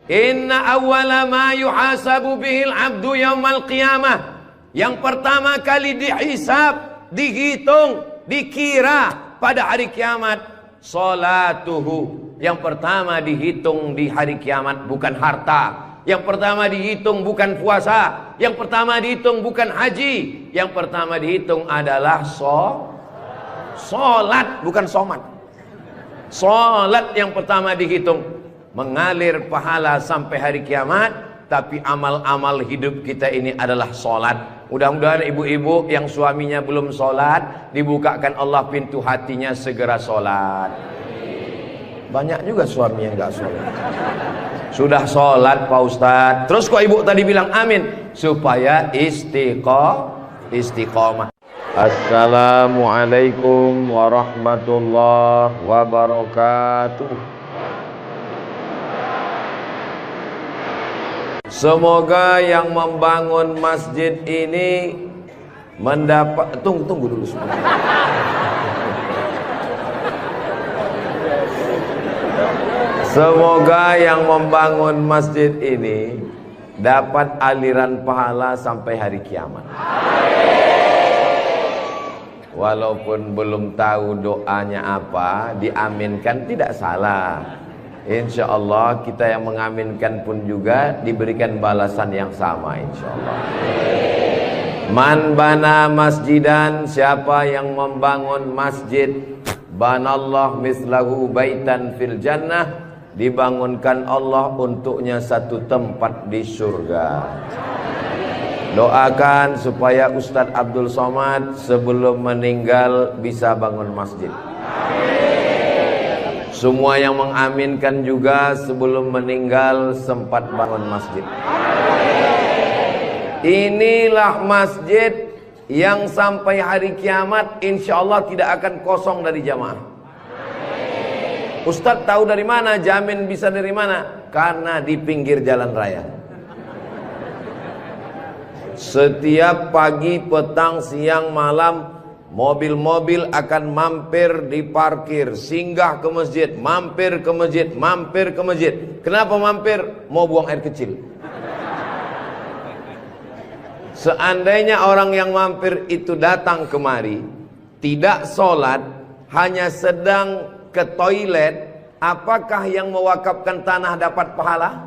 Inna awwala ma yuhasabu bihil abdu yaumal qiyamah. Yang pertama kali dihisab, dihitung, dikira pada hari kiamat, salatuhu. Yang pertama dihitung di hari kiamat bukan harta. Yang pertama dihitung bukan puasa. Yang pertama dihitung bukan haji. Yang pertama dihitung adalah solat, bukan somat. Solat yang pertama dihitung. Mengalir pahala sampai hari kiamat. Tapi amal-amal hidup kita ini adalah solat. Mudah-mudahan ibu-ibu yang suaminya belum solat, dibukakan Allah pintu hatinya segera solat. Banyak juga suami yang gak solat. Sudah sholat Pak Ustadz, terus kok ibu tadi bilang amin? Supaya istiqomah. Assalamualaikum warahmatullahi wabarakatuh. Semoga yang membangun masjid ini mendapat... Tunggu dulu sebentar. Semoga yang membangun masjid ini dapat aliran pahala sampai hari kiamat. Walaupun belum tahu doanya apa, diaminkan tidak salah. Insya Allah kita yang mengaminkan pun juga diberikan balasan yang sama insya Allah. Man bana masjidan, siapa yang membangun masjid, banallah mislahu baitan fil jannah, dibangunkan Allah untuknya satu tempat di surga. Doakan supaya Ustadz Abdul Somad sebelum meninggal bisa bangun masjid. Semua yang mengaminkan juga sebelum meninggal sempat bangun masjid. Inilah masjid yang sampai hari kiamat insya Allah tidak akan kosong dari jamaah. Ustadz tahu dari mana? Jamin bisa dari mana? Karena di pinggir jalan raya. Setiap pagi, petang, siang, malam, mobil-mobil akan mampir di parkir, singgah ke masjid, mampir ke masjid, mampir ke masjid. Kenapa mampir? Mau buang air kecil. Seandainya orang yang mampir itu datang kemari, tidak sholat, hanya sedang ke toilet, apakah yang mewakafkan tanah dapat pahala?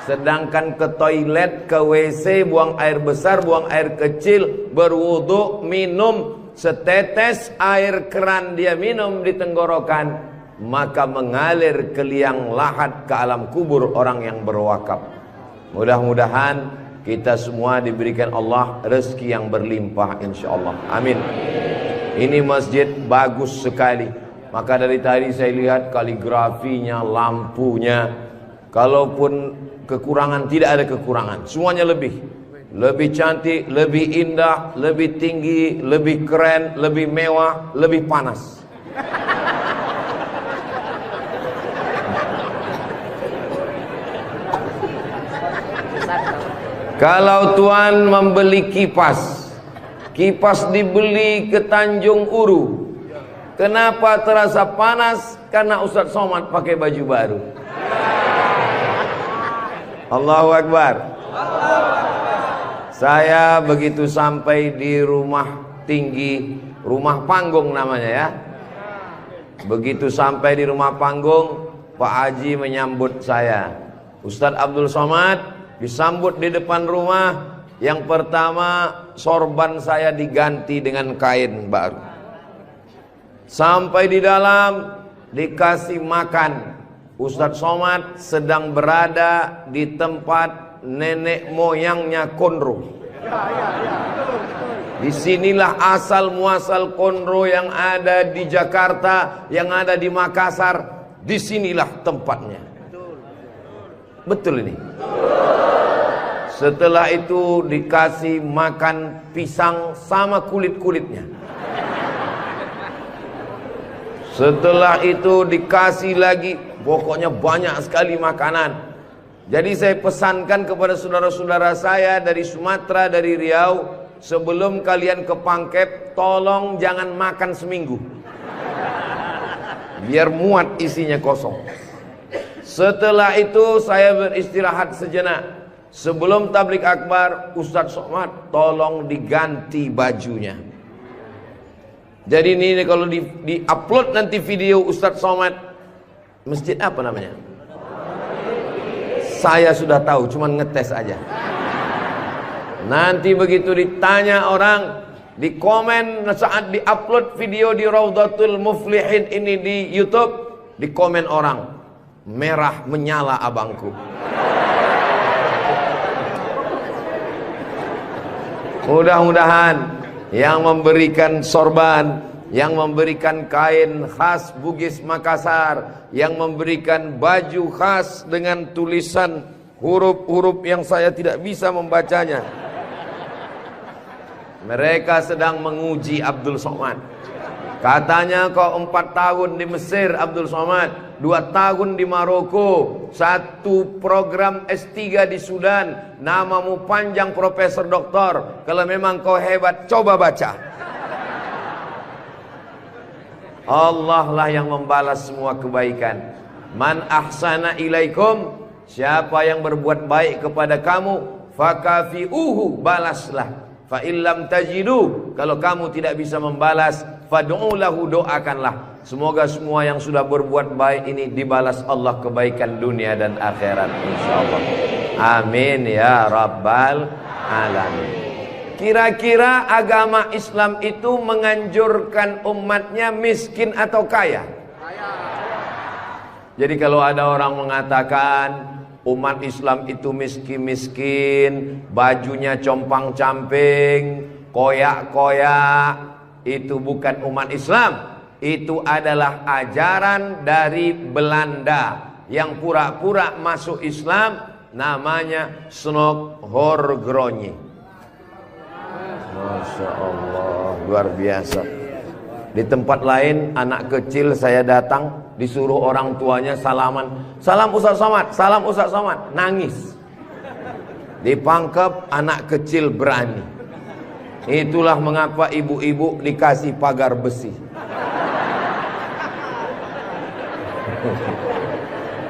Sedangkan ke toilet, ke WC, buang air besar, buang air kecil, berwudu, minum setetes air keran dia minum di tenggorokan, maka mengalir ke liang lahat ke alam kubur orang yang berwakaf. Mudah-mudahan kita semua diberikan Allah rezeki yang berlimpah insyaallah. Amin. Ini masjid bagus sekali. Maka dari tadi saya lihat kaligrafinya, lampunya. Kalaupun kekurangan, tidak ada kekurangan. Semuanya lebih cantik, lebih indah, lebih tinggi, lebih keren, lebih mewah, lebih panas. Kalau tuan membeli kipas, kipas dibeli ke Tanjung Uru. Kenapa terasa panas? Karena Ustadz Somad pakai baju baru. Allahu Akbar. Saya begitu sampai di rumah tinggi, rumah panggung namanya ya. Begitu sampai di rumah panggung, Pak Haji menyambut saya. Ustadz Abdul Somad disambut di depan rumah. Yang pertama, sorban saya diganti dengan kain baru. Sampai di dalam dikasih makan. Ustadz Somad sedang berada di tempat nenek moyangnya Konro. Disinilah asal muasal Konro yang ada di Jakarta, yang ada di Makassar. Disinilah tempatnya. Betul ini. Setelah itu dikasih makan pisang sama kulit-kulitnya. Setelah itu dikasih lagi, pokoknya banyak sekali makanan. Jadi saya pesankan kepada saudara-saudara saya dari Sumatera, dari Riau, sebelum kalian ke Pangkep, tolong jangan makan seminggu. Biar muat isinya kosong. Setelah itu saya beristirahat sejenak. Sebelum tablik akbar, Ustadz Somad tolong diganti bajunya. Jadi ini kalau di upload nanti video Ustadz Somad, masjid apa namanya? Saya sudah tahu, cuman ngetes aja. Nanti begitu ditanya orang, di komen saat di upload video di Raudhatul Muflihin ini di YouTube, di komen orang, merah menyala abangku. Mudah-mudahan yang memberikan sorban, yang memberikan kain khas Bugis Makassar, yang memberikan baju khas dengan tulisan huruf-huruf yang saya tidak bisa membacanya, mereka sedang menguji Abdul Somad. Katanya kau 4 tahun di Mesir Abdul Somad, 2 tahun di Maroko, 1 program S3 di Sudan, namamu panjang profesor doktor. Kalau memang kau hebat, coba baca. Allah lah yang membalas semua kebaikan. Man ahsana ilaikum, siapa yang berbuat baik kepada kamu, fakafi'uhu, balaslah. Fa illam tajidu, kalau kamu tidak bisa membalas, fad'u lahu, doakanlah. Semoga semua yang sudah berbuat baik ini dibalas Allah kebaikan dunia dan akhirat insyaallah. Amin ya rabbal alamin. Kira-kira agama Islam itu menganjurkan umatnya miskin atau kaya? Jadi kalau ada orang mengatakan umat Islam itu miskin-miskin, bajunya compang-camping, koyak-koyak, itu bukan umat Islam. Itu adalah ajaran dari Belanda yang pura-pura masuk Islam, namanya Snokhorgronni. Masya Allah, luar biasa. Di tempat lain anak kecil saya datang, disuruh orang tuanya salaman, salam Ustadz Somad, salam Ustadz Somad, nangis. Dipangkep, anak kecil berani. Itulah mengapa ibu-ibu dikasih pagar besi.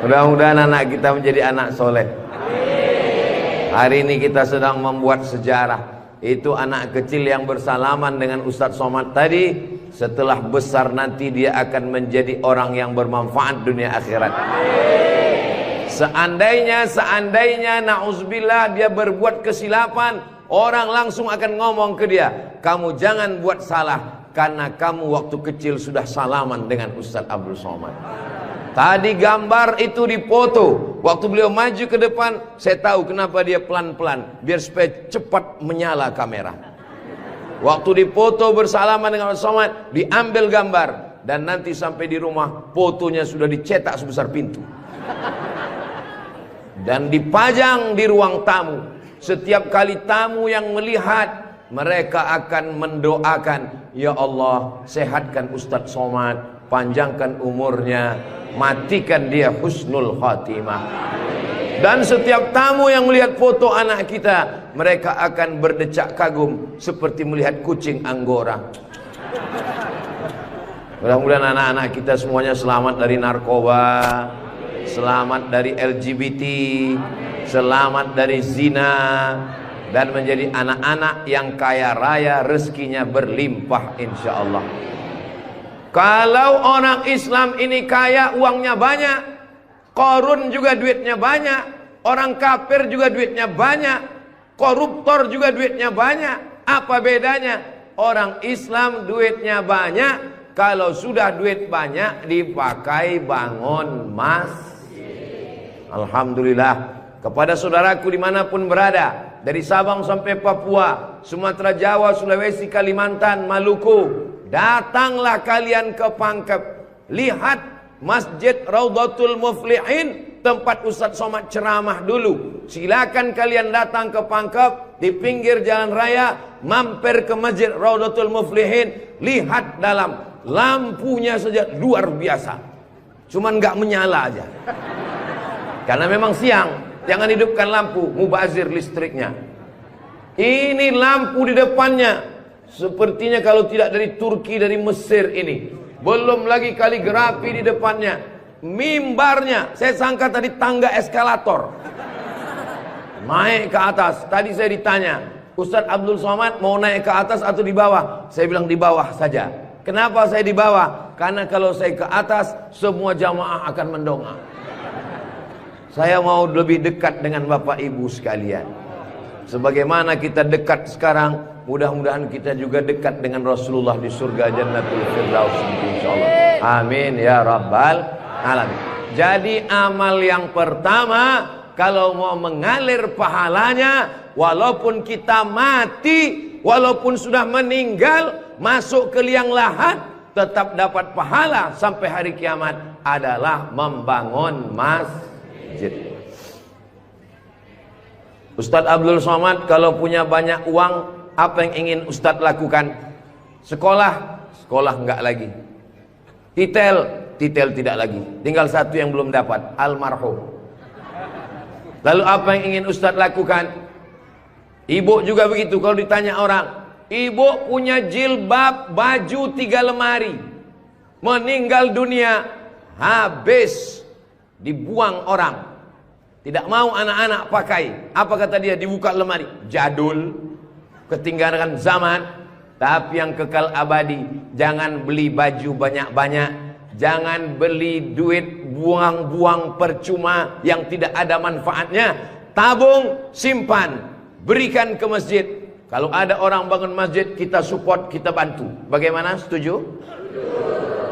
Mudah-mudahan anak kita menjadi anak soleh. Hari ini kita sedang membuat sejarah. Itu anak kecil yang bersalaman dengan Ustadz Somad tadi, setelah besar nanti dia akan menjadi orang yang bermanfaat dunia akhirat. Seandainya na'udzubillah dia berbuat kesilapan, orang langsung akan ngomong ke dia, kamu jangan buat salah, karena kamu waktu kecil sudah salaman dengan Ustadz Abdul Somad. Tadi gambar itu dipoto. Waktu beliau maju ke depan, saya tahu kenapa dia pelan-pelan, biar supaya cepat menyala kamera. Waktu dipoto bersalaman dengan Ustadz Somad, diambil gambar, dan nanti sampai di rumah fotonya sudah dicetak sebesar pintu dan dipajang di ruang tamu. Setiap kali tamu yang melihat, mereka akan mendoakan, ya Allah, sehatkan Ustadz Somad, panjangkan umurnya, matikan dia husnul khatimah. Dan setiap tamu yang melihat foto anak kita, mereka akan berdecak kagum seperti melihat kucing Anggora. Mudah-mudahan anak-anak kita semuanya selamat dari narkoba, selamat dari LGBT, selamat dari zina, dan menjadi anak-anak yang kaya raya, rezekinya berlimpah insyaallah. Kalau orang Islam ini kaya, uangnya banyak, Qarun juga duitnya banyak, orang kafir juga duitnya banyak, koruptor juga duitnya banyak. Apa bedanya? Orang Islam duitnya banyak, kalau sudah duit banyak dipakai bangun masjid. Alhamdulillah. Kepada saudaraku dimanapun berada, dari Sabang sampai Papua, Sumatera, Jawa, Sulawesi, Kalimantan, Maluku, datanglah kalian ke Pangkep. Lihat Masjid Raudhatul Muflihin, tempat Ustadz Somad ceramah dulu. Silakan kalian datang ke Pangkep, di pinggir jalan raya, mampir ke Masjid Raudhatul Muflihin. Lihat dalam, lampunya saja luar biasa, cuman nggak menyala aja karena memang siang. Jangan hidupkan lampu, mubazir listriknya. Ini lampu di depannya, sepertinya kalau tidak dari Turki, dari Mesir ini. Belum lagi kaligrafi di depannya. mimbarnya, saya sangka tadi tangga eskalator. Naik ke atas. Tadi saya ditanya, Ustadz Abdul Somad mau naik ke atas atau di bawah? Saya bilang di bawah saja. Kenapa saya di bawah? Karena kalau saya ke atas, semua jamaah akan mendongak. Saya mau lebih dekat dengan Bapak Ibu sekalian. Sebagaimana kita dekat sekarang, mudah-mudahan kita juga dekat dengan Rasulullah di surga Jannatul Firdaus, insyaallah. Amin ya rabbal alamin. Jadi amal yang pertama, kalau mau mengalir pahalanya, walaupun kita mati, walaupun sudah meninggal, masuk ke liang lahat, tetap dapat pahala sampai hari kiamat, adalah membangun masjid. Ustadz Abdul Somad kalau punya banyak uang, apa yang ingin Ustadz lakukan? Sekolah, sekolah enggak lagi. Titel, titel tidak lagi. Tinggal satu yang belum dapat, almarhum. Lalu apa yang ingin Ustadz lakukan? Ibu juga begitu. Kalau ditanya orang, ibu punya jilbab, baju 3 lemari, meninggal dunia, habis, dibuang orang. Tidak mau anak-anak pakai. Apa kata dia? Dibuka lemari, jadul, ketinggalan zaman. Tapi yang kekal abadi, jangan beli baju banyak-banyak, jangan beli duit buang-buang percuma yang tidak ada manfaatnya. Tabung, simpan, berikan ke masjid. Kalau ada orang bangun masjid, kita support, kita bantu. Bagaimana? Setuju?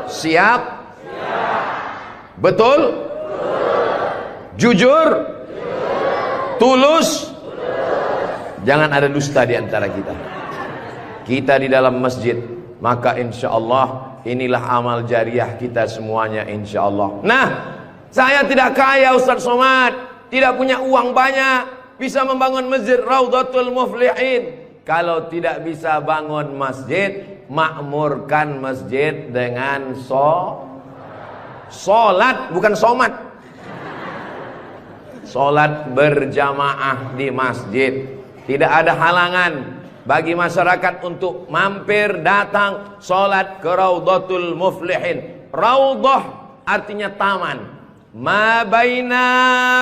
Siap? Betul? Jujur? Tulus? Jangan ada dusta di antara kita. Kita di dalam masjid, maka insya Allah inilah amal jariah kita semuanya, insya Allah. Nah, saya tidak kaya Ustadz Somad, tidak punya uang banyak, bisa membangun masjid Raudhatul Muflihin. Kalau tidak bisa bangun masjid, makmurkan masjid dengan sholat, bukan somat. Sholat berjamaah di masjid. Tidak ada halangan bagi masyarakat untuk mampir datang sholat ke Raudhatul Muflihin. Raudhah artinya taman. Ma baina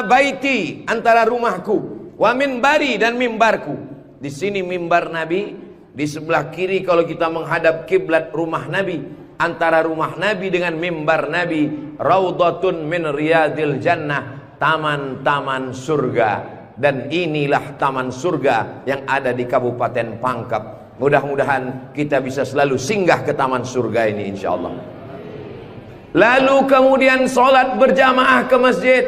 baiti, antara rumahku, wa minbari, dan mimbarku. Di sini mimbar Nabi, di sebelah kiri kalau kita menghadap kiblat rumah Nabi. Antara rumah Nabi dengan mimbar Nabi, Raudhatun min riyadil jannah, taman-taman surga. Dan inilah taman surga yang ada di Kabupaten Pangkep. Mudah-mudahan kita bisa selalu singgah ke taman surga ini, insya Allah. Lalu kemudian sholat berjamaah ke masjid.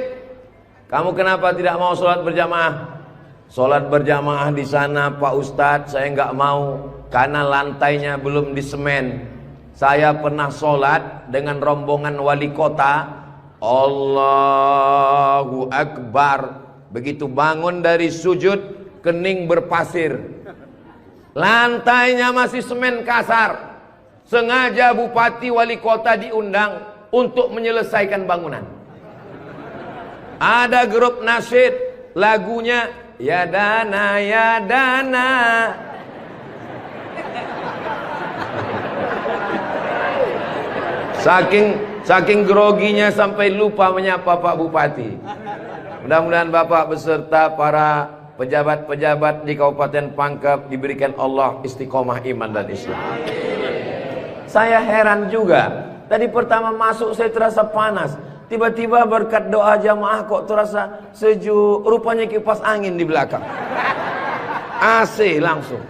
Kamu kenapa tidak mau sholat berjamaah? Sholat berjamaah di sana, Pak Ustadz, saya nggak mau karena lantainya belum disemen. Saya pernah sholat dengan rombongan wali kota. Allahu Akbar. Begitu bangun dari sujud, kening berpasir, lantainya masih semen kasar. Sengaja bupati wali kota diundang untuk menyelesaikan bangunan. Ada grup nasyid, lagunya ya dana ya dana. Saking groginya sampai lupa menyapa Pak Bupati. Mudah-mudahan Bapak beserta para pejabat-pejabat di Kabupaten Pangkep diberikan Allah istiqomah iman dan Islam. Saya heran juga. Tadi pertama masuk saya terasa panas. Tiba-tiba berkat doa jamaah kok terasa sejuk. Rupanya kipas angin di belakang. AC langsung.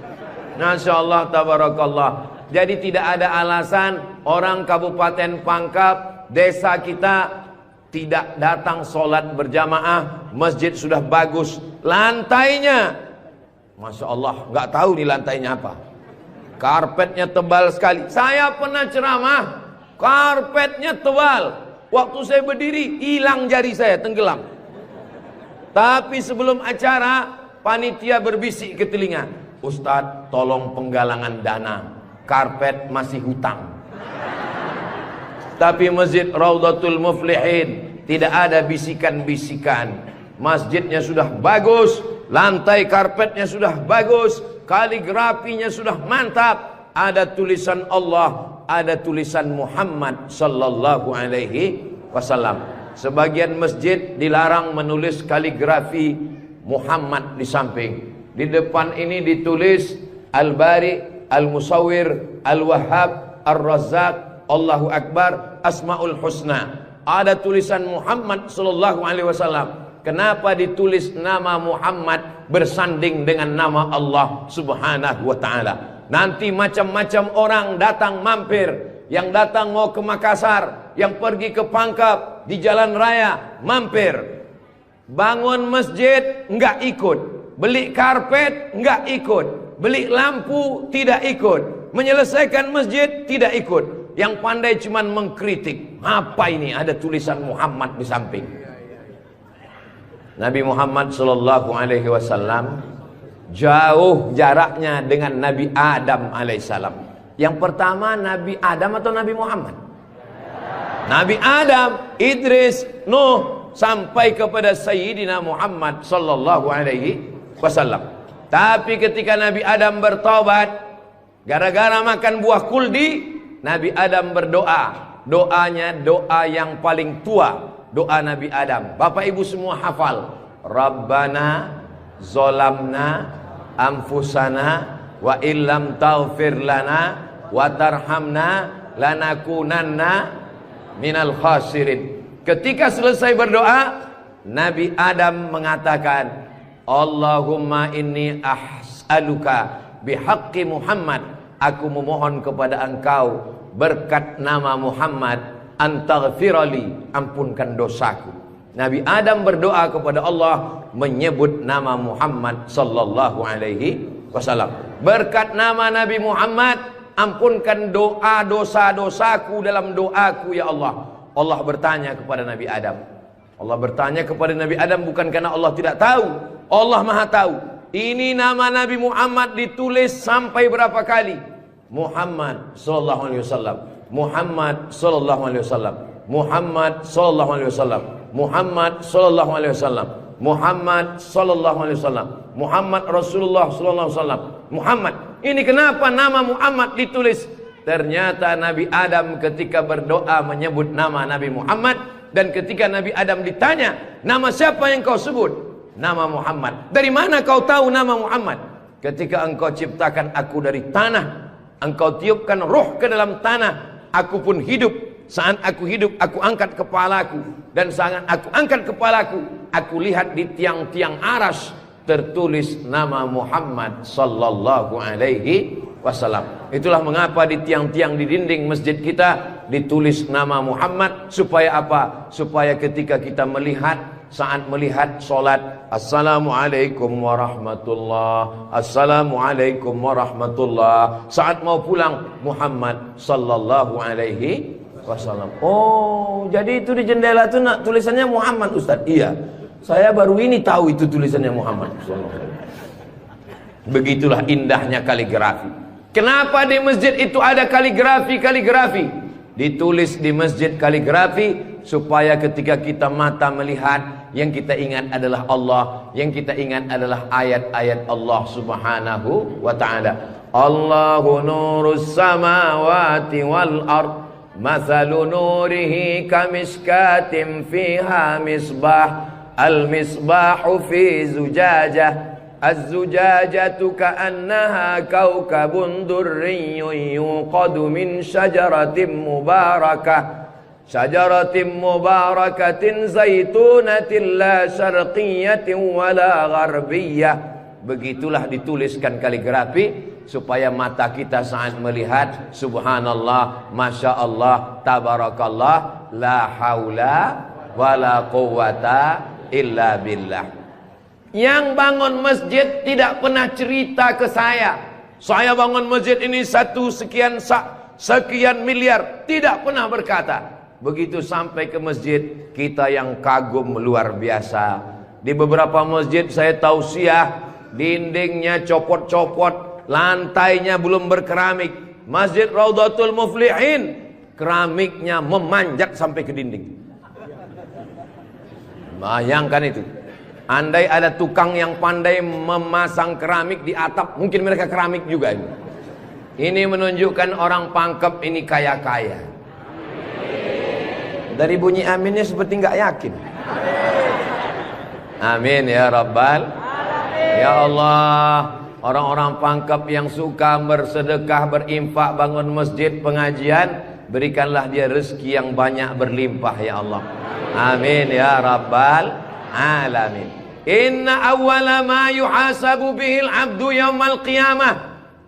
Masya Allah, tabarakallah. Jadi tidak ada alasan orang Kabupaten Pangkep, desa kita, tidak datang sholat berjamaah. Masjid sudah bagus, lantainya Masya Allah, nggak tahu nih lantainya apa, karpetnya tebal sekali. Saya pernah ceramah, karpetnya tebal, waktu saya berdiri hilang jari saya, tenggelam. Tapi sebelum acara, panitia berbisik ke telinga, Ustadz tolong penggalangan dana, karpet masih hutang. Tapi masjid Raudhatul Muflihin tidak ada bisikan-bisikan. Masjidnya sudah bagus, lantai karpetnya sudah bagus, kaligrafinya sudah mantap. Ada tulisan Allah, ada tulisan Muhammad sallallahu alaihi wasallam. Sebagian masjid dilarang menulis kaligrafi Muhammad di samping. Di depan ini ditulis Al-Bari, Al-Musawwir, Al-Wahhab, Ar-Razzaq, Allahu Akbar, Asmaul Husna. Ada tulisan Muhammad sallallahu alaihi wasallam. Kenapa ditulis nama Muhammad bersanding dengan nama Allah Subhanahu wa taala? Nanti macam-macam orang datang mampir. Yang datang mau ke Makassar, yang pergi ke Pangkep, di jalan raya mampir. Bangun masjid enggak ikut, beli karpet enggak ikut, beli lampu tidak ikut, menyelesaikan masjid tidak ikut. Yang pandai cuman mengkritik. Apa ini ada tulisan Muhammad di samping? Nabi Muhammad sallallahu alaihi wasallam jauh jaraknya dengan Nabi Adam alaihissalam. Yang pertama Nabi Adam atau Nabi Muhammad? Nabi Adam, Idris, Nuh sampai kepada Sayyidina Muhammad sallallahu alaihi wasallam. Tapi ketika Nabi Adam bertobat gara-gara makan buah kuldi, Nabi Adam berdoa. Doanya doa yang paling tua. Doa Nabi Adam. Bapak ibu semua hafal. Rabbana zolamna anfusana wa illam taghfir lana wa tarhamna lanakunanna minal khasirin. Ketika selesai berdoa, Nabi Adam mengatakan, Allahumma inni as'aluka bihaqqi Muhammad. Aku memohon kepada engkau berkat nama Muhammad, antaghfirali, ampunkan dosaku. Nabi Adam berdoa kepada Allah menyebut nama Muhammad sallallahu alaihi wasallam. Berkat nama Nabi Muhammad, ampunkan doa dosa-dosaku dalam doaku ya Allah. Allah bertanya kepada Nabi Adam. Allah bertanya kepada Nabi Adam bukan karena Allah tidak tahu. Allah Maha tahu. Ini nama Nabi Muhammad ditulis sampai berapa kali? Muhammad sallallahu alaihi wasallam. Muhammad sallallahu alaihi wasallam. Muhammad sallallahu alaihi wasallam. Muhammad sallallahu alaihi wasallam. Muhammad sallallahu alaihi wasallam. Muhammad Rasulullah sallallahu alaihi wasallam. Muhammad. Ini kenapa nama Muhammad ditulis? Ternyata Nabi Adam ketika berdoa menyebut nama Nabi Muhammad, dan ketika Nabi Adam ditanya, nama siapa yang kau sebut? Nama Muhammad. Dari mana kau tahu nama Muhammad? Ketika engkau ciptakan aku dari tanah, engkau tiupkan roh ke dalam tanah, aku pun hidup. Saat aku hidup, aku angkat kepalaku. Dan saat aku angkat kepalaku, aku lihat di tiang-tiang aras tertulis nama Muhammad sallallahu alaihi wasallam. Itulah mengapa di tiang-tiang di dinding masjid kita ditulis nama Muhammad. Supaya apa? Supaya ketika kita melihat, saat melihat solat, Assalamualaikum warahmatullah, Assalamualaikum warahmatullah. Saat mau pulang, Muhammad sallallahu alaihi wasallam. Oh, jadi itu di jendela itu tulisannya Muhammad, Ustaz? Iya, saya baru ini tahu itu tulisannya Muhammad. Begitulah indahnya kaligrafi. Kenapa di masjid itu ada kaligrafi? Ditulis di masjid kaligrafi supaya ketika kita mata melihat, yang kita ingat adalah Allah, yang kita ingat adalah ayat-ayat Allah Subhanahu wa taala. Allahu nurus samawati wal ard, mathalu nurihi kamiskatin fiha misbah, al misbahu fi zujajah, az-zujajatu ka'annaha kawkabun durriyyun yuqadu min syajaratin mubarakah, syajaratin mubarakatin zaitunatin la syarqiyatin wala gharbiyah. Begitulah dituliskan kaligrafi supaya mata kita saat melihat, subhanallah, masya Allah, tabarakallah, la haula wala quwata illa billah. Yang bangun masjid tidak pernah cerita ke saya bangun masjid ini sekian miliar. Tidak pernah berkata. Begitu sampai ke masjid, kita yang kagum luar biasa. Di beberapa masjid saya tausiah, dindingnya copot-copot, lantainya belum berkeramik. Masjid Raudhatul Muflihin, keramiknya memanjat sampai ke dinding. Bayangkan itu. Andai ada tukang yang pandai memasang keramik di atap, mungkin mereka keramik juga ini. Ini menunjukkan orang Pangkep ini kaya-kaya. Dari bunyi aminnya seperti nggak yakin. Amin ya Rabbal Alamin. Ya Allah, orang-orang pangkep yang suka bersedekah, berinfak, bangun masjid, pengajian, berikanlah dia rezeki yang banyak berlimpah ya Allah. Amin ya Rabbal Alamin. Inna awwala ma yuhasabu bihil abdu yaumal qiyamah.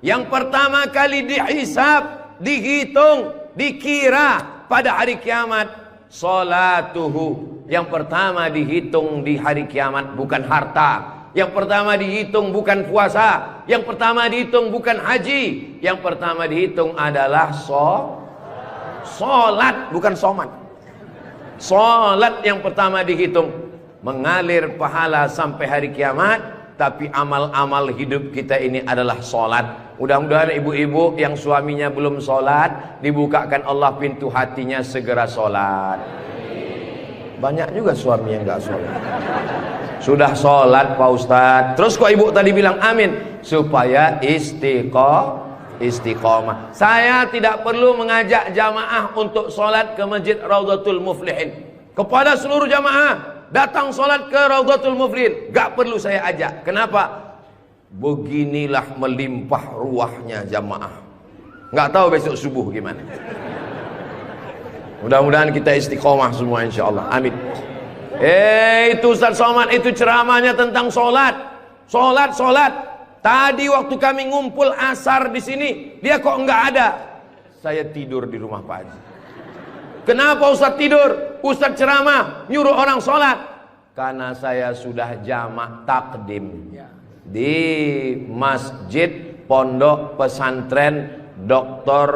Yang pertama kali dihisab, dihitung, dikira pada hari kiamat, salatuhu. Yang pertama dihitung di hari kiamat bukan harta. Yang pertama dihitung bukan puasa. Yang pertama dihitung bukan haji. Yang pertama dihitung adalah solat, bukan somat. Solat yang pertama dihitung. Mengalir pahala sampai hari kiamat. Tapi amal-amal hidup kita ini adalah solat. Mudah-mudahan ibu-ibu yang suaminya belum solat, dibukakan Allah pintu hatinya segera solat. Banyak juga suami yang gak solat. Sudah solat Pak Ustadz, terus kok ibu tadi bilang amin? Supaya istiqomah. Saya tidak perlu mengajak jamaah untuk solat ke Masjid Raudhatul Muflihin. Kepada seluruh jamaah, datang solat ke Raudhatul Muflihin, gak perlu saya ajak. Kenapa? Beginilah melimpah ruahnya jamaah. Nggak tahu besok subuh gimana. Mudah-mudahan kita istiqomah semua insyaallah. Amin. Itu Ustaz Somad itu ceramahnya tentang solat. Solat. Tadi waktu kami ngumpul asar di sini, dia kok nggak ada. Saya tidur di rumah Pak Haji. Kenapa Ustaz tidur? Ustaz ceramah nyuruh orang solat. Karena saya sudah jamak takdim di Masjid Pondok Pesantren Dr.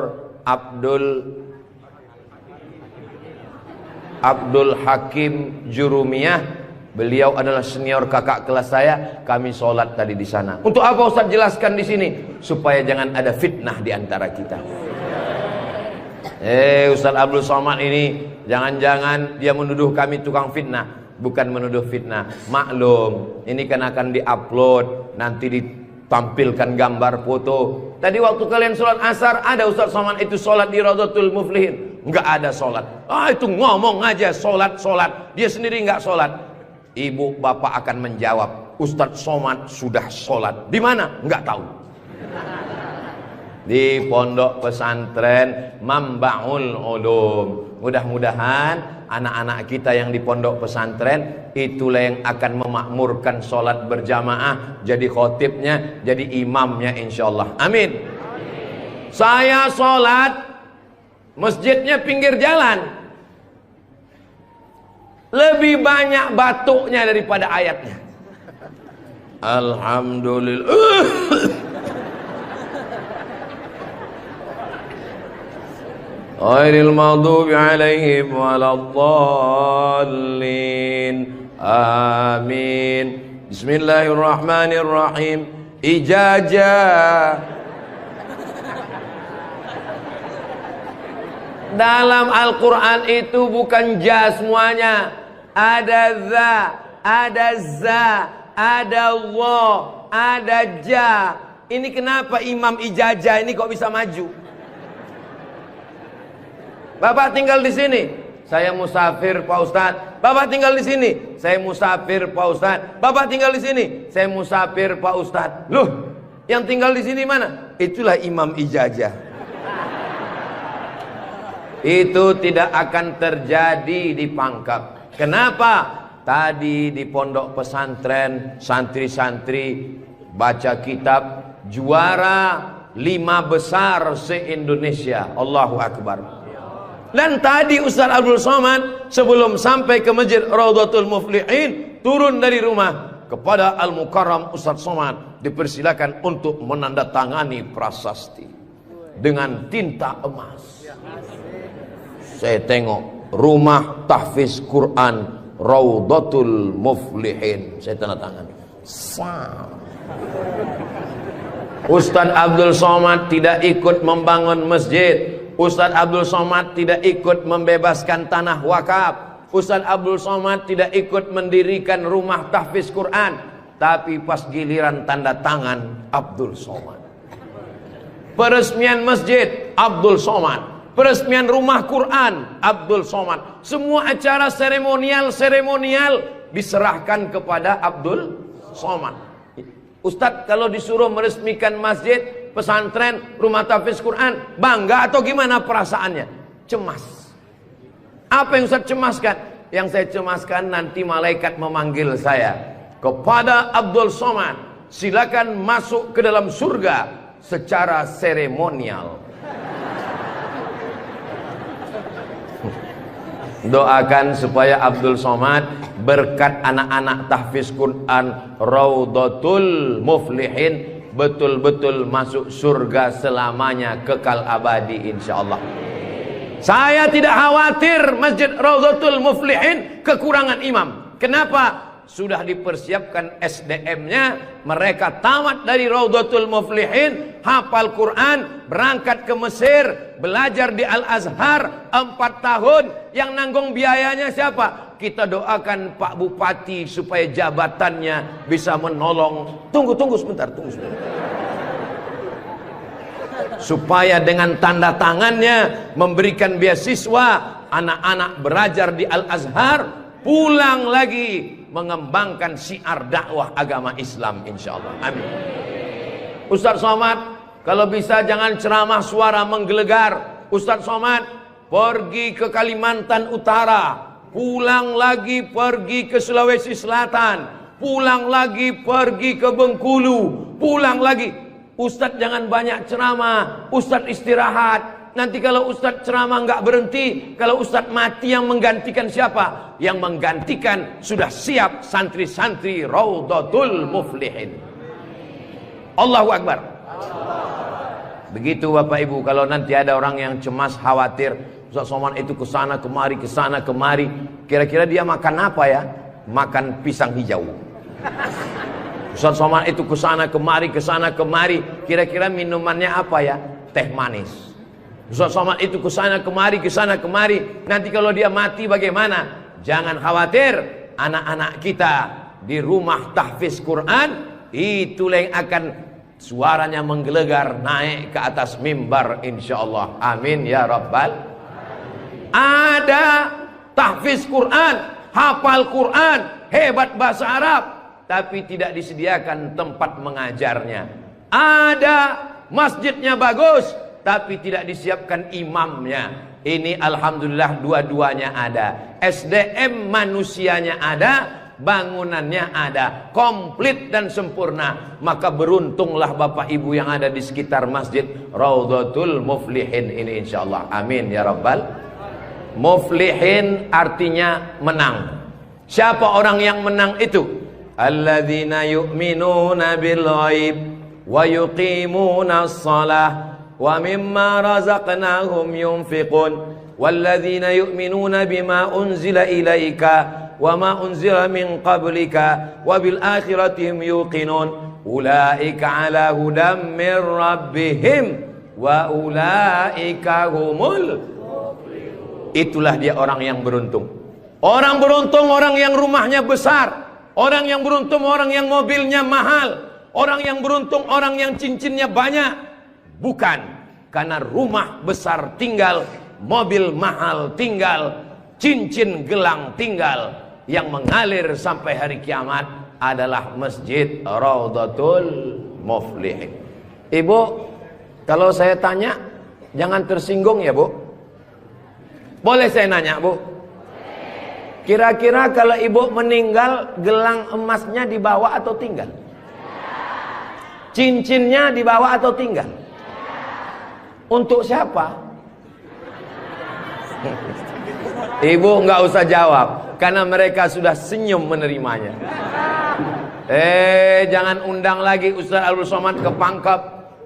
Abdul Hakim Jurumiyah. Beliau adalah senior kakak kelas saya. Kami sholat tadi di sana. Untuk apa Ustaz jelaskan di sini? Supaya jangan ada fitnah di antara kita. Ustaz Abdul Somad ini jangan-jangan dia menuduh kami tukang fitnah. Bukan menuduh fitnah. Maklum, ini kan akan diupload, nanti ditampilkan gambar foto. Tadi waktu kalian sholat asar, ada Ustaz Somad itu sholat di Raudhatul Muflihin. Enggak ada sholat. Itu ngomong aja sholat. Dia sendiri enggak sholat. Ibu bapak akan menjawab, Ustaz Somad sudah sholat. Di mana? Enggak tahu. Di Pondok Pesantren Mambaul Ulum. Mudah-mudahan anak-anak kita yang di pondok pesantren itulah yang akan memakmurkan sholat berjamaah, jadi khotibnya, jadi imamnya insyaallah. Amin. Saya sholat, masjidnya pinggir jalan, lebih banyak batuknya daripada ayatnya. Alhamdulillah. Ghairil maghdubi alaihim waladdallin. Amin. Bismillahirrahmanirrahim. Ijazah. Dalam Al-Quran itu bukan ja semuanya. Ada za, ada za, ada Allah, ada ja. Ini kenapa Imam Ijazah ini kok bisa maju? Bapak tinggal di sini, saya musafir Pak Ustadz. Bapak tinggal di sini, saya musafir Pak Ustadz. Bapak tinggal di sini, saya musafir Pak Ustadz. Loh, yang tinggal di sini mana? Itulah Imam Ijazah. Itu tidak akan terjadi di Pangkep. Kenapa? Tadi di pondok pesantren, santri-santri baca kitab juara 5 besar se-Indonesia. Allahu Akbar. Dan tadi Ustaz Abdul Somad sebelum sampai ke Masjid Raudhatul Muflihin, turun dari rumah kepada Al-Mukarram Ustaz Somad dipersilakan untuk menandatangani prasasti dengan tinta emas. Saya tengok rumah tahfiz Quran Raudhatul Muflihin, saya tanda tangan. Ustaz Abdul Somad tidak ikut membangun masjid. Ustaz Abdul Somad tidak ikut membebaskan tanah wakaf. Ustaz Abdul Somad tidak ikut mendirikan rumah tahfiz Quran. Tapi pas giliran tanda tangan Abdul Somad, peresmian masjid Abdul Somad, Peresmian rumah Quran Abdul Somad. Semua acara seremonial diserahkan kepada Abdul Somad. Ustadz kalau disuruh meresmikan masjid, pesantren, rumah tahfiz Quran, bangga atau gimana perasaannya? Cemas. Apa yang Ustadz cemaskan? Yang saya cemaskan nanti malaikat memanggil saya, kepada Abdul Somad, silakan masuk ke dalam surga secara seremonial. Doakan supaya Abdul Somad berkat anak-anak tahfiz Quran Raudhatul Muflihin betul-betul masuk surga selamanya, kekal abadi insyaallah. Saya tidak khawatir Masjid Raudhatul Muflihin kekurangan imam. Kenapa? Sudah dipersiapkan SDM-nya. Mereka tamat dari Raudhatul Muflihin, hafal Quran, berangkat ke Mesir, belajar di Al-Azhar 4 tahun. Yang nanggung biayanya siapa? Kita doakan Pak Bupati supaya jabatannya bisa menolong. Tunggu sebentar. Supaya dengan tanda tangannya memberikan beasiswa, anak-anak belajar di Al-Azhar, pulang lagi mengembangkan syiar dakwah agama Islam insyaallah. Amin. Ustadz Somad, kalau bisa jangan ceramah suara menggelegar. Ustadz Somad pergi ke Kalimantan Utara, pulang lagi pergi ke Sulawesi Selatan, pulang lagi pergi ke Bengkulu, pulang lagi. Ustadz jangan banyak ceramah, Ustadz istirahat. Nanti kalau Ustadz ceramah nggak berhenti, kalau Ustadz mati yang menggantikan siapa? Yang menggantikan sudah siap santri-santri Raudhatul Muflihin. Allahu Akbar. Begitu Bapak Ibu, kalau nanti ada orang yang cemas, khawatir, Ustadz Somad itu kesana kemari, kira-kira dia makan apa ya? Makan pisang hijau. Ustadz Somad itu kesana kemari, kira-kira minumannya apa ya? Teh manis. Ustadz Somad itu kesana kemari, nanti kalau dia mati bagaimana? Jangan khawatir, anak-anak kita di rumah tahfiz Quran itulah yang akan suaranya menggelegar naik ke atas mimbar insyaallah. Amin ya rabbal. Ada tahfiz Quran, hafal Quran, hebat bahasa Arab, tapi tidak disediakan tempat mengajarnya. Ada masjidnya bagus, tapi tidak disiapkan imamnya. Ini alhamdulillah dua-duanya ada. SDM manusianya ada, bangunannya ada, komplit dan sempurna. Maka beruntunglah Bapak Ibu yang ada di sekitar Masjid Raudhatul Muflihin ini insyaallah. Amin ya rabbal. Muflihin artinya menang. Siapa orang yang menang itu? Alladzina yu'minuna bil ghaib wa yuqimuna shalah wa mimma razaqnahum yunfiqun walladzina yu'minuna bima unzila ilaika wa ma unzila min qablika wa bil akhirati hum yuqinun ulaika ala hudam min rabbihim wa ulaika humul muflihun. Itulah dia orang yang beruntung. Orang beruntung orang yang rumahnya besar, orang yang beruntung orang yang mobilnya mahal, orang yang beruntung orang yang cincinnya banyak. Bukan karena rumah besar tinggal, mobil mahal tinggal, cincin gelang tinggal. Yang mengalir sampai hari kiamat adalah Masjid Raudhatul Muflihin. Ibu, kalau saya tanya jangan tersinggung ya Bu. Boleh saya nanya Bu? Kira-kira kalau ibu meninggal, gelang emasnya dibawa atau tinggal? Cincinnya dibawa atau tinggal? Untuk siapa? Ibu nggak usah jawab, karena mereka sudah senyum menerimanya. Jangan undang lagi Ustadz Abdul Somad ke Pangkep.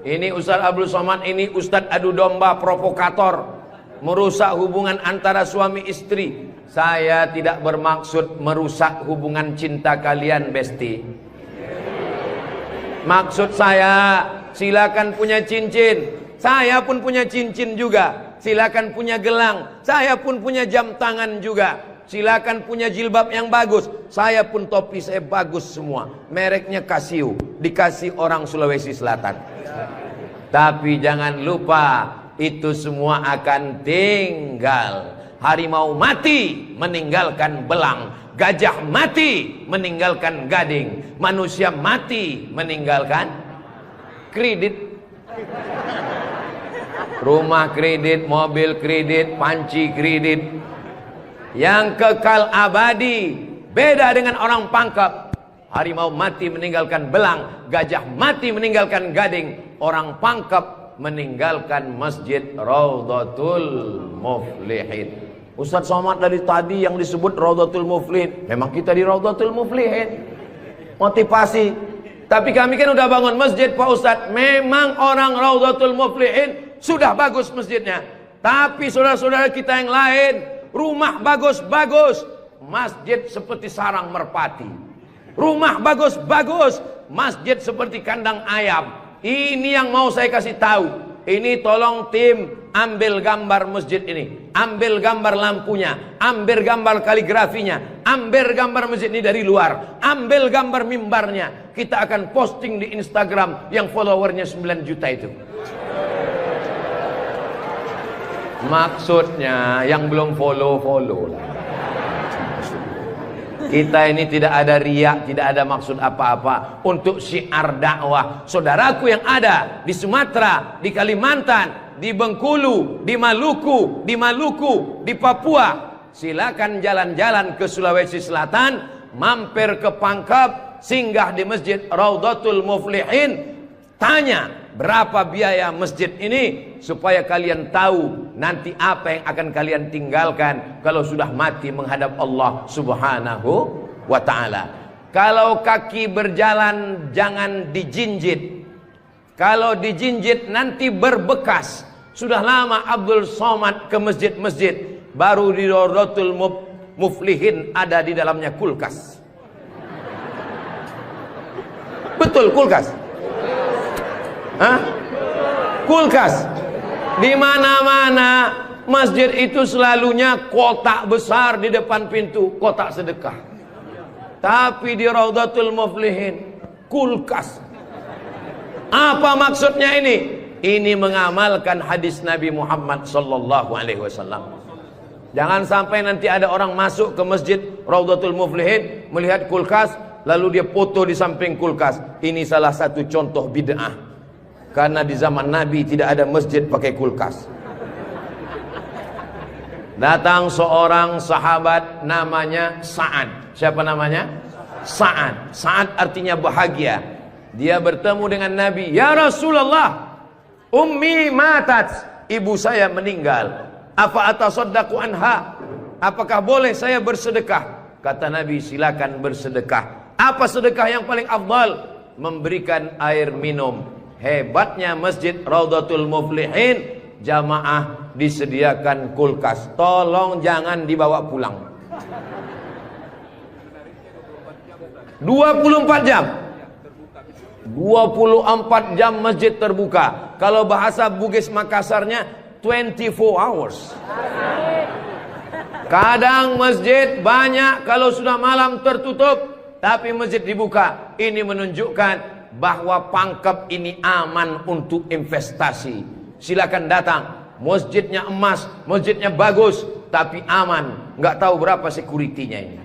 Ini Ustadz Abdul Somad ini Ustadz adu domba provokator, merusak hubungan antara suami istri. Saya tidak bermaksud merusak hubungan cinta kalian, Besti. Maksud saya, silakan punya cincin. Saya pun punya cincin juga. Silakan punya gelang. Saya pun punya jam tangan juga. Silakan punya jilbab yang bagus. Saya pun topi saya bagus semua. Mereknya Casio. Dikasih orang Sulawesi Selatan. Tapi jangan lupa, itu semua akan tinggal. Harimau mati meninggalkan belang, gajah mati meninggalkan gading, manusia mati meninggalkan kredit. Rumah kredit, mobil kredit, panci kredit. Yang kekal abadi beda dengan orang pangkep. Harimau mati meninggalkan belang, gajah mati meninggalkan gading, orang pangkep meninggalkan masjid Raudhatul Muflihin. Ustaz Somad dari tadi yang disebut Raudhatul Muflihin, memang kita di Raudhatul Muflihin. Motivasi. Tapi kami kan udah bangun masjid Pak Ustaz. Memang orang Raudhatul Muflihin sudah bagus masjidnya. Tapi saudara-saudara kita yang lain, rumah bagus-bagus, masjid seperti sarang merpati. Rumah bagus-bagus, masjid seperti kandang ayam. Ini yang mau saya kasih tahu. Ini tolong tim ambil gambar masjid ini, ambil gambar lampunya, ambil gambar kaligrafinya, ambil gambar masjid ini dari luar, ambil gambar mimbarnya. Kita akan posting di Instagram yang followernya 9 juta itu. Maksudnya yang belum follow lah. Kita ini tidak ada riak, tidak ada maksud apa-apa. Untuk syiar dakwah saudaraku yang ada di Sumatera, di Kalimantan, di Bengkulu, di Maluku, di Papua, silakan jalan-jalan ke Sulawesi Selatan, mampir ke Pangkep, singgah di masjid Raudhatul Muflihin, tanya berapa biaya masjid ini, supaya kalian tahu nanti apa yang akan kalian tinggalkan kalau sudah mati menghadap Allah Subhanahu wa ta'ala. Kalau kaki berjalan jangan dijinjit. Kalau dijinjit nanti berbekas. Sudah lama Abdul Somad ke masjid-masjid, baru di Raudhatul Muflihin ada di dalamnya kulkas. Betul kulkas? Hah? Kulkas. Di mana-mana masjid itu selalunya kotak besar di depan pintu, kotak sedekah. Tapi di Raudhatul Muflihin kulkas. Apa maksudnya ini? Ini mengamalkan hadis Nabi Muhammad sallallahu alaihi wasallam. Jangan sampai nanti ada orang masuk ke masjid Raudhatul Muflihin melihat kulkas, lalu dia foto di samping kulkas. Ini salah satu contoh bid'ah. Karena di zaman Nabi tidak ada masjid pakai kulkas. Datang seorang sahabat namanya Sa'ad. Siapa namanya? Sa'ad. Sa'ad artinya bahagia. Dia bertemu dengan Nabi. Ya Rasulullah, ummi matat, ibu saya meninggal. Apa atasaddaqu anha? Apakah boleh saya bersedekah? Kata Nabi, silakan bersedekah. Apa sedekah yang paling afdal? Memberikan air minum. Hebatnya masjid Raudhatul Muflihin, jamaah disediakan kulkas. Tolong jangan dibawa pulang. 24 jam. 24 jam masjid terbuka. Kalau bahasa Bugis Makassarnya 24 hours. Kadang masjid banyak, kalau sudah malam tertutup, tapi masjid dibuka. Ini menunjukkan bahwa Pangkep ini aman untuk investasi. Silakan datang. Masjidnya emas, masjidnya bagus, tapi aman. Nggak tahu berapa security-nya ini.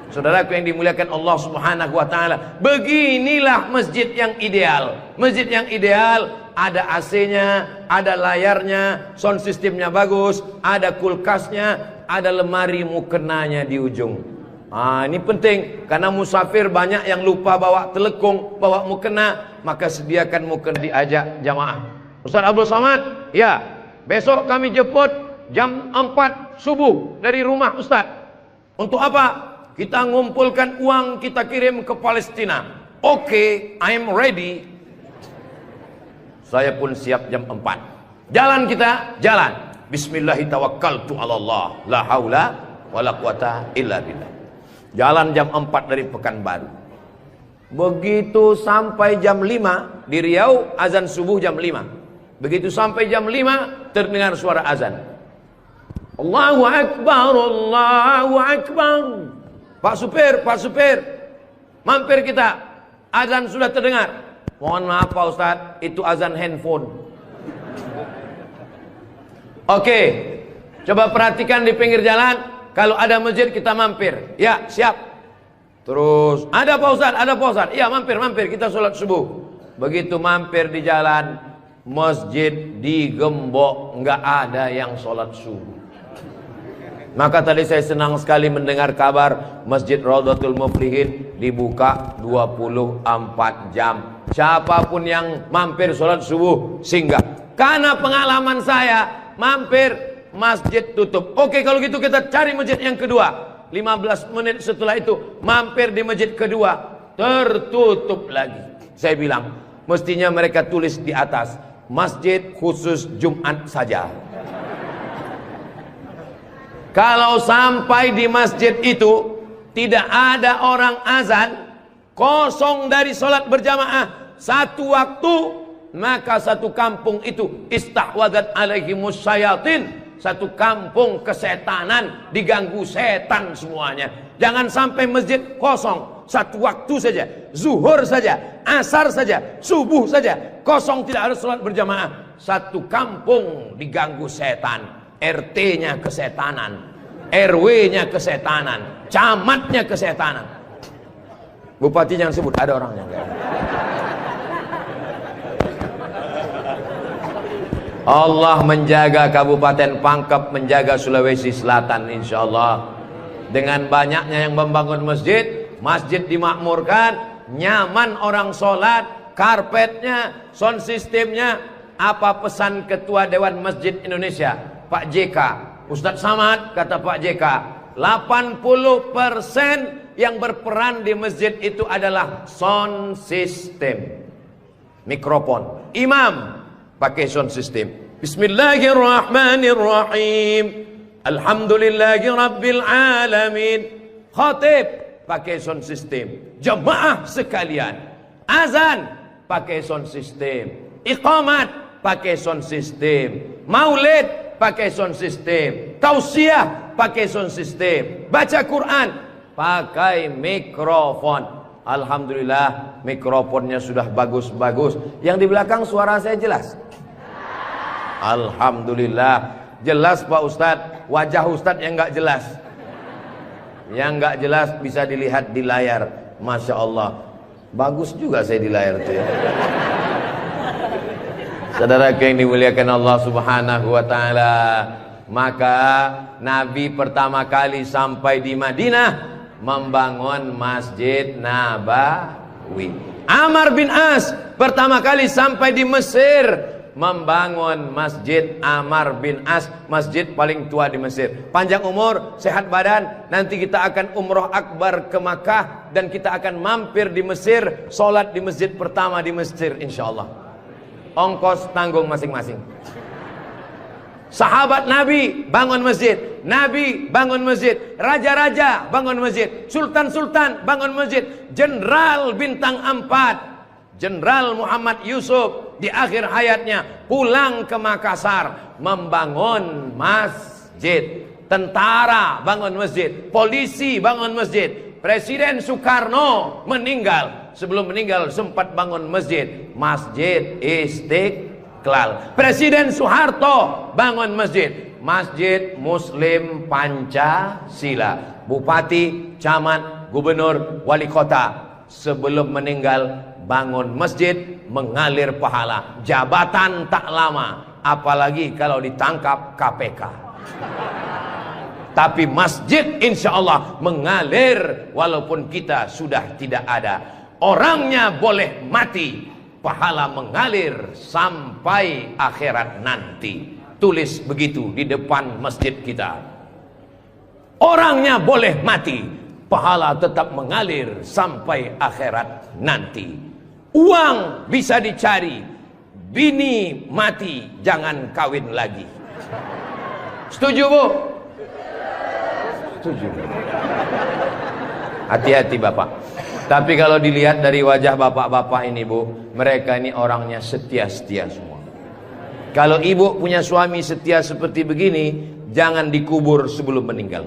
Saudaraku yang dimuliakan Allah Subhanahu wa ta'ala, beginilah masjid yang ideal. Masjid yang ideal, ada AC-nya, ada layarnya, sound systemnya bagus, ada kulkasnya, ada lemari mukenanya di ujung. Ini penting, karena musafir banyak yang lupa bawa telekung, bawa mukena, maka sediakan mukena. Diajak jamaah. Ustaz Abdul Somad, ya, besok kami jemput jam 4 subuh dari rumah Ustaz. Untuk apa? Kita ngumpulkan uang, kita kirim ke Palestina. Oke, I'm ready. Saya pun siap jam 4. Jalan kita, jalan. Bismillahirrahmanirrahim. La haula wala quwata illa billah. Jalan jam 4 dari Pekanbaru. Begitu sampai jam 5 di Riau, azan subuh jam 5. Begitu sampai jam 5 terdengar suara azan. Allahu Akbar, Allahu Akbar. Pak supir, mampir kita. Azan sudah terdengar. Mohon maaf Pak Ustaz, itu azan handphone. Oke, coba perhatikan di pinggir jalan, kalau ada masjid kita mampir. Ya, siap. Terus, ada Pak Ustaz, ada Pak Ustaz. Iya, mampir, kita sholat subuh. Begitu mampir di jalan, masjid digembok, nggak ada yang sholat subuh. Maka tadi saya senang sekali mendengar kabar Masjid Raudhatul Muflihin dibuka 24 jam. Siapapun yang mampir sholat subuh singgah. Karena pengalaman saya, mampir masjid tutup. Oke, kalau gitu kita cari masjid yang kedua. 15 menit setelah itu mampir di masjid kedua, tertutup lagi. Saya bilang, mestinya mereka tulis di atas, masjid khusus Jumat saja. Kalau sampai di masjid itu tidak ada orang azan, kosong dari sholat berjamaah satu waktu, maka satu kampung itu istahwadat alaihimus syayatin, satu kampung kesetanan, diganggu setan semuanya. Jangan sampai masjid kosong satu waktu saja, zuhur saja, asar saja, subuh saja, kosong tidak harus sholat berjamaah. Satu kampung diganggu setan. RT-nya kesetanan, RW-nya kesetanan, camatnya kesetanan. Bupati jangan sebut, ada orangnya. Allah menjaga Kabupaten Pangkep, menjaga Sulawesi Selatan, insya Allah. Dengan banyaknya yang membangun masjid, masjid dimakmurkan, nyaman orang sholat, karpetnya, sound systemnya. Apa pesan Ketua Dewan Masjid Indonesia, Pak JK, Ustadz Samad, kata Pak JK, 80% yang berperan di masjid itu adalah sound system, mikrofon. Imam pakai sound system, Bismillahirrahmanirrahim, Alhamdulillahi Rabbil Alamin. Khatib pakai sound system. Jemaah sekalian, azan pakai sound system, iqamat pakai sound system, maulid pakai sound system, tausiah pakai sound system, baca Quran pakai mikrofon. Alhamdulillah mikrofonnya sudah bagus-bagus. Yang di belakang suara saya jelas? Alhamdulillah jelas Pak Ustadz. Wajah Ustadz yang nggak jelas, yang nggak jelas bisa dilihat di layar. Masya Allah, bagus juga saya di layar itu ya. Saudara yang dimuliakan Allah Subhanahu wa taala, maka Nabi pertama kali sampai di Madinah membangun Masjid Nabawi. Amr bin As pertama kali sampai di Mesir membangun Masjid Amr bin As, masjid paling tua di Mesir. Panjang umur, sehat badan, nanti kita akan umroh akbar ke Makkah dan kita akan mampir di Mesir, sholat di masjid pertama di Mesir insyaallah. Ongkos tanggung masing-masing. Sahabat Nabi bangun masjid, Nabi bangun masjid, raja-raja bangun masjid, sultan-sultan bangun masjid, jenderal bintang 4, Jenderal Muhammad Yusuf di akhir hayatnya pulang ke Makassar membangun masjid. Tentara bangun masjid, polisi bangun masjid. Presiden Soekarno meninggal, sebelum meninggal sempat bangun masjid, Masjid Istiqlal. Presiden Soeharto bangun masjid, Masjid Muslim Pancasila. Bupati, camat, gubernur, wali kota sebelum meninggal bangun masjid, mengalir pahala. Jabatan tak lama, apalagi kalau ditangkap KPK. Tapi masjid insya Allah mengalir walaupun kita sudah tidak ada. Orangnya boleh mati, pahala mengalir sampai akhirat nanti. Tulis begitu di depan masjid kita. Orangnya boleh mati, pahala tetap mengalir sampai akhirat nanti. Uang bisa dicari, bini mati jangan kawin lagi. Setuju Bu? Setuju. Hati-hati Bapak. Tapi kalau dilihat dari wajah bapak-bapak ini Bu, mereka ini orangnya setia-setia semua. Kalau ibu punya suami setia seperti begini, jangan dikubur sebelum meninggal.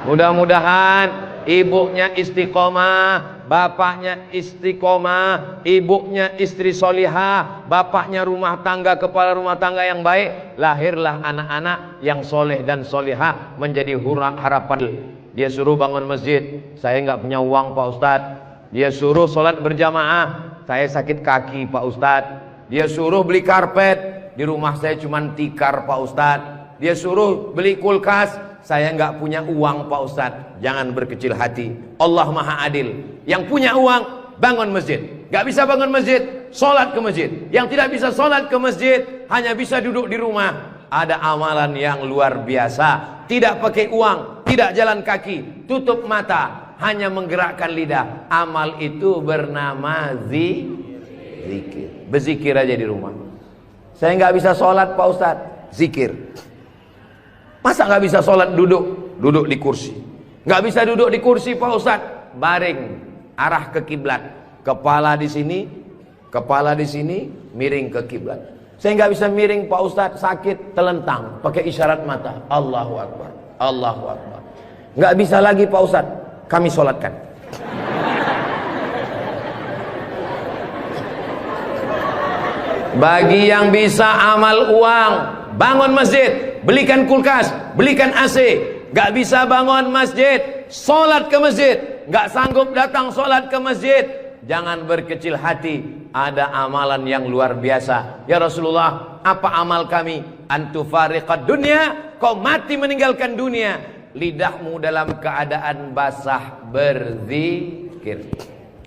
Mudah-mudahan ibunya istiqomah, bapaknya istiqomah, ibunya istri solihah, bapaknya rumah tangga, kepala rumah tangga yang baik, lahirlah anak-anak yang soleh dan solihah menjadi harapan. Dia suruh bangun masjid, saya nggak punya uang Pak Ustadz. Dia suruh sholat berjamaah, saya sakit kaki Pak Ustadz. Dia suruh beli karpet, di rumah saya cuma tikar Pak Ustadz. Dia suruh beli kulkas, saya nggak punya uang Pak Ustadz. Jangan berkecil hati, Allah Maha Adil. Yang punya uang bangun masjid, nggak bisa bangun masjid, sholat ke masjid. Yang tidak bisa sholat ke masjid, hanya bisa duduk di rumah. Ada amalan yang luar biasa, tidak pakai uang, tidak jalan kaki, tutup mata, hanya menggerakkan lidah. Amal itu bernama zikir. Berzikir aja di rumah. Saya nggak bisa sholat Pak Ustadz, zikir. Masa nggak bisa sholat duduk di kursi? Nggak bisa duduk di kursi Pak Ustadz, baring, arah ke kiblat, kepala di sini, miring ke kiblat. Saya nggak bisa miring Pak Ustadz, sakit, telentang, pakai isyarat mata, Allahu Akbar, Allahu Akbar. Nggak bisa lagi Pak Ustadz, kami sholatkan. Bagi yang bisa amal uang, bangun masjid, belikan kulkas, belikan AC. Gak bisa bangun masjid, sholat ke masjid. Gak sanggup datang sholat ke masjid, jangan berkecil hati. Ada amalan yang luar biasa. Ya Rasulullah, apa amal kami? Antufariqad dunya, kau mati meninggalkan dunia, lidahmu dalam keadaan basah berzikir.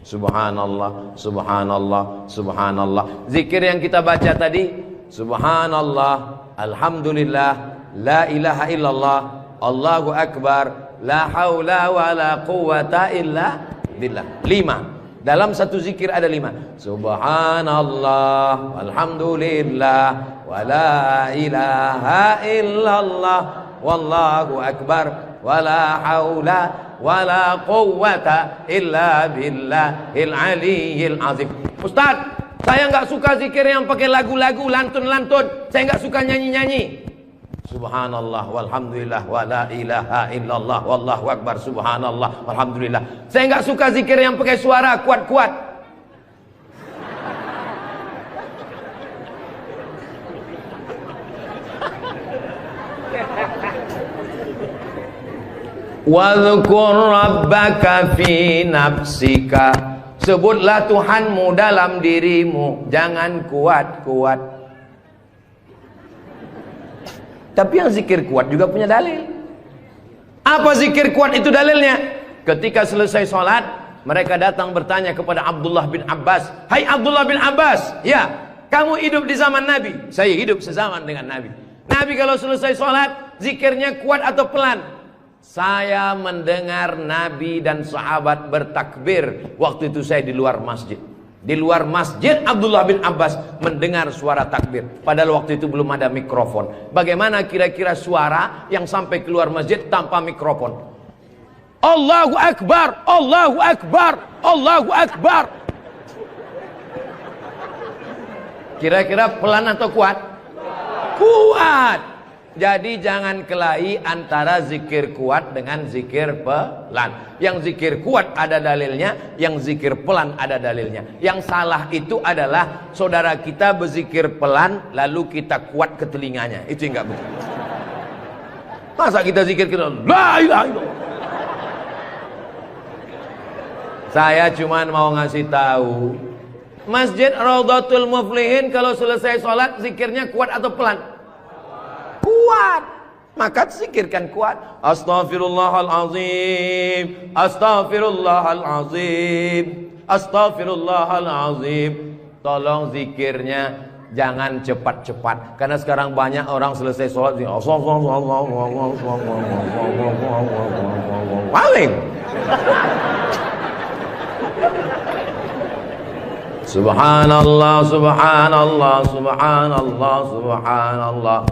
Subhanallah, subhanallah, subhanallah. Zikir yang kita baca tadi, subhanallah, alhamdulillah, la ilaha illallah, Allahu akbar, la haula wa la quwata illa billah. 5. Dalam satu zikir ada 5. Subhanallah, alhamdulillah, wa la ilaha illallah, wallahu akbar, wa la haula wala quwwata illa billahil aliyyil azim. Ustaz, saya nggak suka zikir yang pakai lagu-lagu, lantun-lantun. Saya nggak suka nyanyi-nyanyi. Subhanallah walhamdulillah wala ilaha illallah wallahu akbar, subhanallah walhamdulillah. Saya nggak suka zikir yang pakai suara kuat-kuat. Wadhkur rabbaka fi nafsika, sebutlah Tuhanmu dalam dirimu, jangan kuat-kuat. Tapi yang zikir kuat juga punya dalil. Apa zikir kuat itu dalilnya? Ketika selesai sholat, mereka datang bertanya kepada Abdullah bin Abbas, "Hai Abdullah bin Abbas, ya, kamu hidup di zaman Nabi?" "Saya hidup sezaman dengan Nabi." "Nabi kalau selesai sholat, zikirnya kuat atau pelan?" "Saya mendengar Nabi dan sahabat bertakbir waktu itu saya di luar masjid." Di luar masjid Abdullah bin Abbas mendengar suara takbir. Padahal waktu itu belum ada mikrofon. Bagaimana kira-kira suara yang sampai keluar masjid tanpa mikrofon? Allahu Akbar, Allahu Akbar, Allahu Akbar. Kira-kira pelan atau kuat? Kuat. Jadi jangan kelahi antara zikir kuat dengan zikir pelan. Yang zikir kuat ada dalilnya, yang zikir pelan ada dalilnya. Yang salah itu adalah saudara kita berzikir pelan lalu kita kuat ke telinganya. Itu enggak betul. Masa kita zikir kita la ilaha illallah. Saya cuman mau ngasih tahu, Masjid Raudhatul Muflihin kalau selesai sholat zikirnya kuat atau pelan? Kuat. Maka zikirkan kuat. Astaghfirullahalazim, astaghfirullahalazim, astaghfirullahalazim. Tolong zikirnya jangan cepat-cepat, karena sekarang banyak orang selesai sholat paling subhanallah, subhanallah, subhanallah, subhanallah.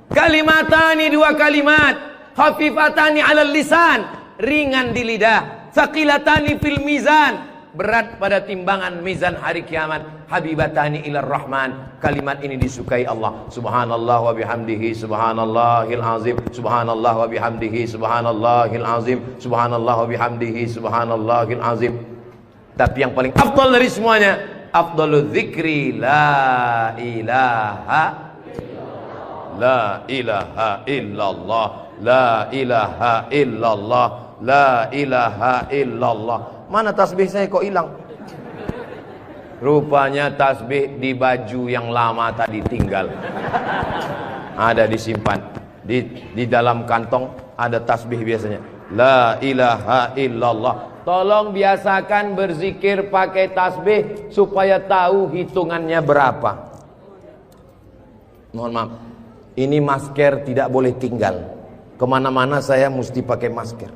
Kalimatani, 2 kalimat, khafifatani 'alal lisan, ringan di lidah, tsaqilatani fil mizan, berat pada timbangan mizan hari kiamat. Habibatani ilar rahman. Kalimat ini disukai Allah. Subhanallah wa bihamdihi subhanallahil azim. Subhanallah wa bihamdihi subhanallahil azim. Subhanallah wa bihamdihi subhanallahil azim. Tapi yang paling afdal dari semuanya, afdalul dzikri la ilaha la ilaha illallah, la ilaha illallah, la ilaha illallah. Mana tasbih saya kok hilang? Rupanya tasbih di baju yang lama tadi tinggal. Ada disimpan di dalam kantong, ada tasbih biasanya. La ilaha illallah. Tolong biasakan berzikir pakai tasbih supaya tahu hitungannya berapa. Mohon maaf, ini masker tidak boleh tinggal. Kemana-mana saya mesti pakai masker.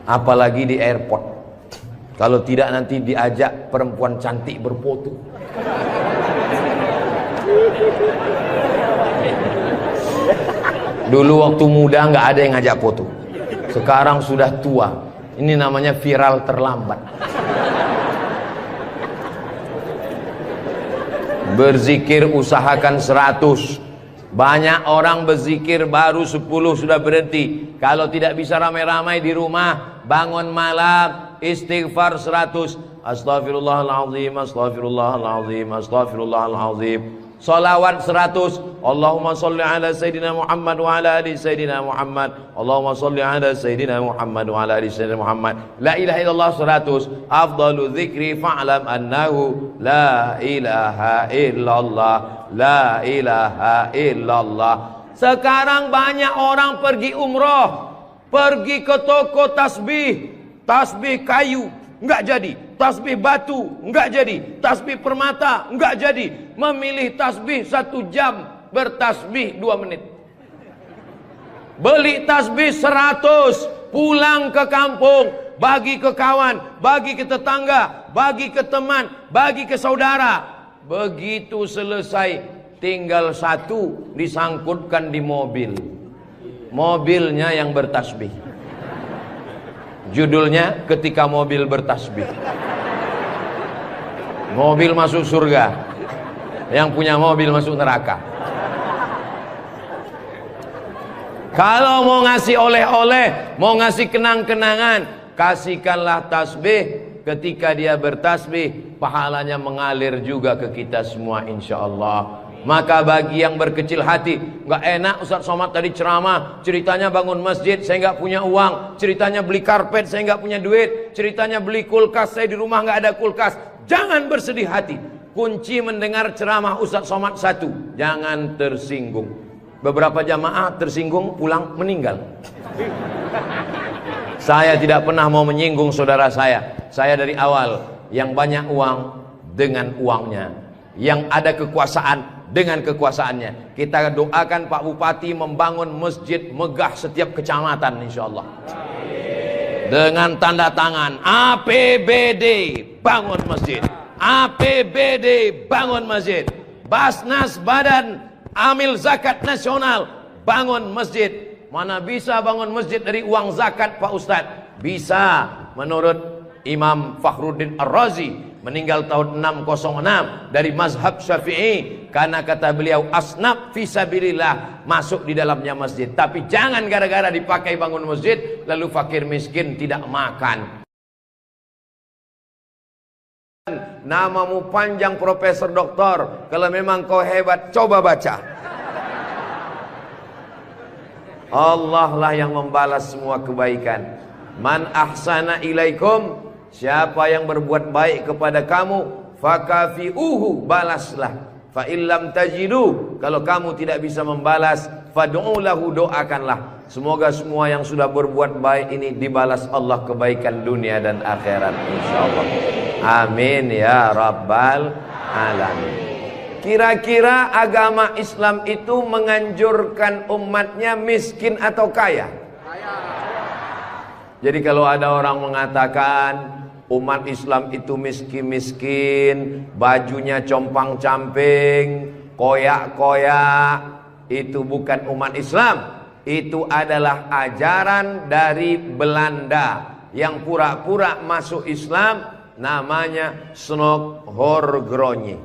Apalagi di airport. Kalau tidak nanti diajak perempuan cantik berfoto. Dulu waktu muda nggak ada yang ngajak foto. Sekarang sudah tua. Ini namanya viral terlambat. Berzikir usahakan 100. Banyak orang berzikir baru 10 sudah berhenti. Kalau tidak bisa ramai-ramai di rumah, bangun malam istighfar 100. Astaghfirullahaladzim, astaghfirullahaladzim, astaghfirullahaladzim. Salawat 100. Allahumma salli ala Sayyidina Muhammad wa ala ali Sayyidina Muhammad. Allahumma salli ala Sayyidina Muhammad wa ala ali Sayyidina Muhammad. La ilaha illallah 100. Afdalu dzikri fa'lam annahu la ilaha illallah, la ilaha illallah. Sekarang banyak orang pergi umroh, pergi ke toko tasbih, tasbih kayu enggak jadi, tasbih batu enggak jadi, tasbih permata enggak jadi. Memilih tasbih 1 jam, bertasbih 2 menit. Beli tasbih 100, pulang ke kampung, bagi ke kawan, bagi ke tetangga, bagi ke teman, bagi ke saudara. Begitu selesai, tinggal 1 disangkutkan di mobil. Mobilnya yang bertasbih. Judulnya ketika mobil bertasbih. Mobil masuk surga, yang punya mobil masuk neraka. Kalau mau ngasih oleh-oleh, mau ngasih kenang-kenangan, kasihkanlah tasbih. Ketika dia bertasbih, pahalanya mengalir juga ke kita semua insyaallah. Maka bagi yang berkecil hati, nggak enak Ustaz Somad tadi ceramah, ceritanya bangun masjid, saya nggak punya uang, ceritanya beli karpet, saya nggak punya duit, ceritanya beli kulkas, saya di rumah nggak ada kulkas. Jangan bersedih hati. Kunci mendengar ceramah Ustaz Somad 1, jangan tersinggung. Beberapa jamaah tersinggung, pulang meninggal. Saya tidak pernah mau menyinggung saudara saya. Saya dari awal, yang banyak uang dengan uangnya, yang ada kekuasaan dengan kekuasaannya. Kita doakan Pak Bupati membangun masjid megah setiap kecamatan insyaallah. Dengan tanda tangan APBD bangun masjid, APBD bangun masjid, Basnas Badan Amil Zakat Nasional bangun masjid. Mana bisa bangun masjid dari uang zakat Pak Ustadz? Bisa. Menurut Imam Fakhruddin Ar-Razi, meninggal tahun 606, dari mazhab Syafi'i, karena kata beliau asnaf fisabilillah, masuk di dalamnya masjid. Tapi jangan gara-gara dipakai bangun masjid lalu fakir miskin tidak makan. Namamu panjang Profesor Doktor, kalau memang kau hebat coba baca. Allah lah yang membalas semua kebaikan. Man ahsana ilaikum, siapa yang berbuat baik kepada kamu, fakafi'uhu, balaslah. Fa illam tajidu, kalau kamu tidak bisa membalas, fad'u lahu, doakanlah. Semoga semua yang sudah berbuat baik ini dibalas Allah kebaikan dunia dan akhirat insyaallah. Amin ya rabbal alamin. Kira-kira agama Islam itu menganjurkan umatnya miskin atau kaya? Jadi kalau ada orang mengatakan umat Islam itu miskin-miskin, bajunya compang-camping, koyak-koyak, itu bukan umat Islam. Itu adalah ajaran dari Belanda. yang pura-pura masuk Islam, namanya Snok Horgronyi.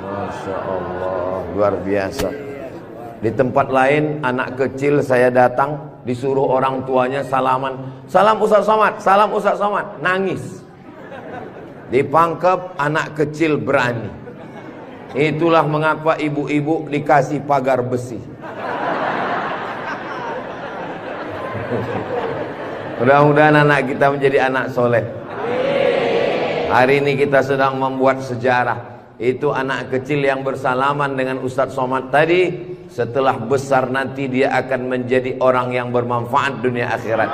Masya Allah, luar biasa. Di tempat lain anak kecil saya datang, disuruh orang tuanya salaman, salam Ustaz Somad, salam Ustaz Somad, nangis. Dipangkep, anak kecil berani. Itulah mengapa ibu-ibu dikasih pagar besi. Mudah-mudahan anak kita menjadi anak soleh. Hari ini kita sedang membuat sejarah. Itu anak kecil yang bersalaman dengan Ustadz Somad tadi, setelah besar nanti dia akan menjadi orang yang bermanfaat dunia akhirat.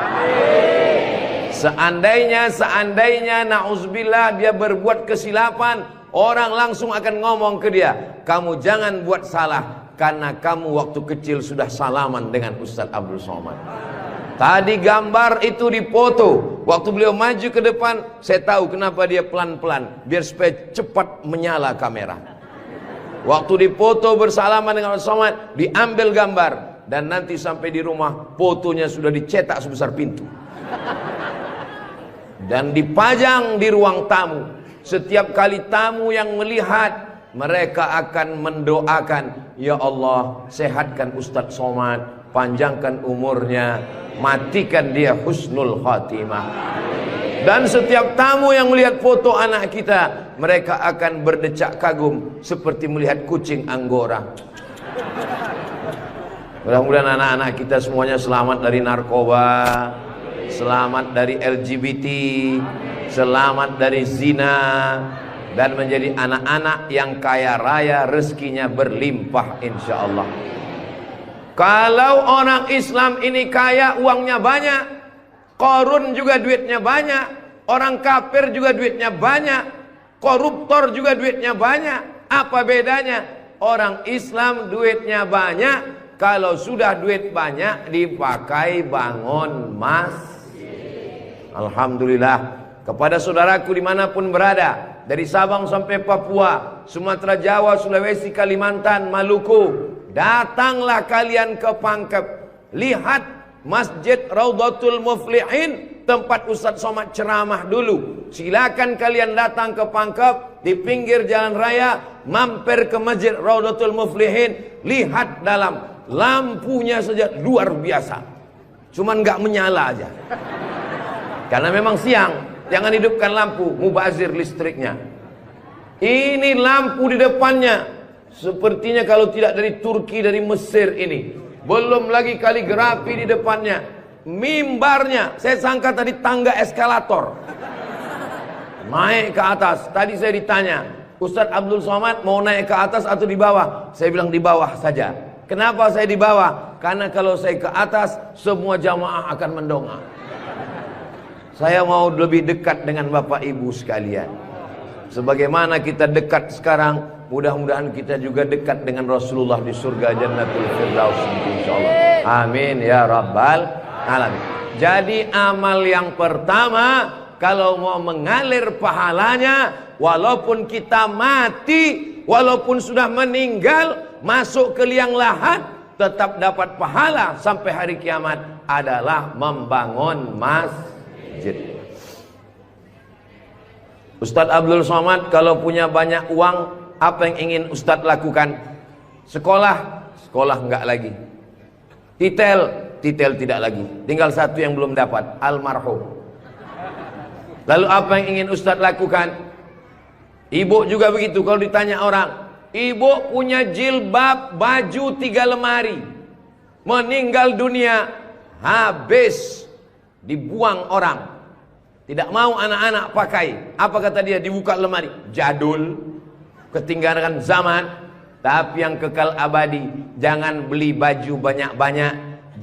Seandainya na'udzubillah dia berbuat kesilapan, orang langsung akan ngomong ke dia, kamu jangan buat salah, karena kamu waktu kecil sudah salaman dengan Ustadz Abdul Somad. Tadi gambar itu dipoto. Waktu beliau maju ke depan, saya tahu kenapa dia pelan-pelan, biar supaya cepat menyala kamera. Waktu dipoto bersalaman dengan Ustaz Somad, diambil gambar, dan nanti sampai di rumah fotonya sudah dicetak sebesar pintu dan dipajang di ruang tamu. Setiap kali tamu yang melihat, mereka akan mendoakan, ya Allah, sehatkan Ustadz Somad, panjangkan umurnya, matikan dia husnul khatimah. Dan setiap tamu yang melihat foto anak kita, mereka akan berdecak kagum seperti melihat kucing Anggora. Mudah-mudahan anak-anak kita semuanya selamat dari narkoba, selamat dari LGBT, selamat dari zina, dan menjadi anak-anak yang kaya raya, rezekinya berlimpah insyaallah. Kalau orang Islam ini kaya, uangnya banyak, Qarun juga duitnya banyak, orang kafir juga duitnya banyak, koruptor juga duitnya banyak. Apa bedanya? Orang Islam duitnya banyak, kalau sudah duit banyak dipakai bangun masjid. Alhamdulillah. Kepada saudaraku dimanapun berada, dari Sabang sampai Papua, Sumatera, Jawa, Sulawesi, Kalimantan, Maluku, datanglah kalian ke Pangkep. Lihat Masjid Raudhatul Muflihin, tempat Ustadz Somad ceramah dulu. Silakan kalian datang ke Pangkep, di pinggir jalan raya, mampir ke Masjid Raudhatul Muflihin. Lihat dalam, lampunya saja luar biasa, cuman nggak menyala aja karena memang siang. Jangan hidupkan lampu, mubazir listriknya. Ini lampu di depannya, sepertinya kalau tidak dari Turki, dari Mesir ini. Belum lagi kaligrafi di depannya. Mimbarnya, saya sangka tadi tangga eskalator, naik ke atas. Tadi saya ditanya, Ustadz Abdul Somad mau naik ke atas atau di bawah? Saya bilang di bawah saja. Kenapa saya di bawah? Karena kalau saya ke atas, semua jamaah akan mendongak. Saya mau lebih dekat dengan Bapak Ibu sekalian. Sebagaimana kita dekat sekarang, mudah-mudahan kita juga dekat dengan Rasulullah di surga Jannatul Firdaus insyaallah. Amin ya rabbal alamin. Jadi amal yang pertama, kalau mau mengalir pahalanya, walaupun kita mati, walaupun sudah meninggal, masuk ke liang lahat, tetap dapat pahala sampai hari kiamat, adalah membangun masjid. Ustadz Abdul Somad kalau punya banyak uang, apa yang ingin Ustadz lakukan? Sekolah? Sekolah enggak lagi. Titel? Titel tidak lagi. Tinggal satu yang belum dapat, almarhum. Lalu apa yang ingin Ustadz lakukan? Ibu juga begitu. Kalau ditanya orang, ibu punya jilbab, baju 3 lemari, meninggal dunia, habis, dibuang orang. Tidak mau anak-anak pakai. Apa kata dia? Dibuka lemari, jadul, ketinggalan zaman. Tapi yang kekal abadi, jangan beli baju banyak-banyak,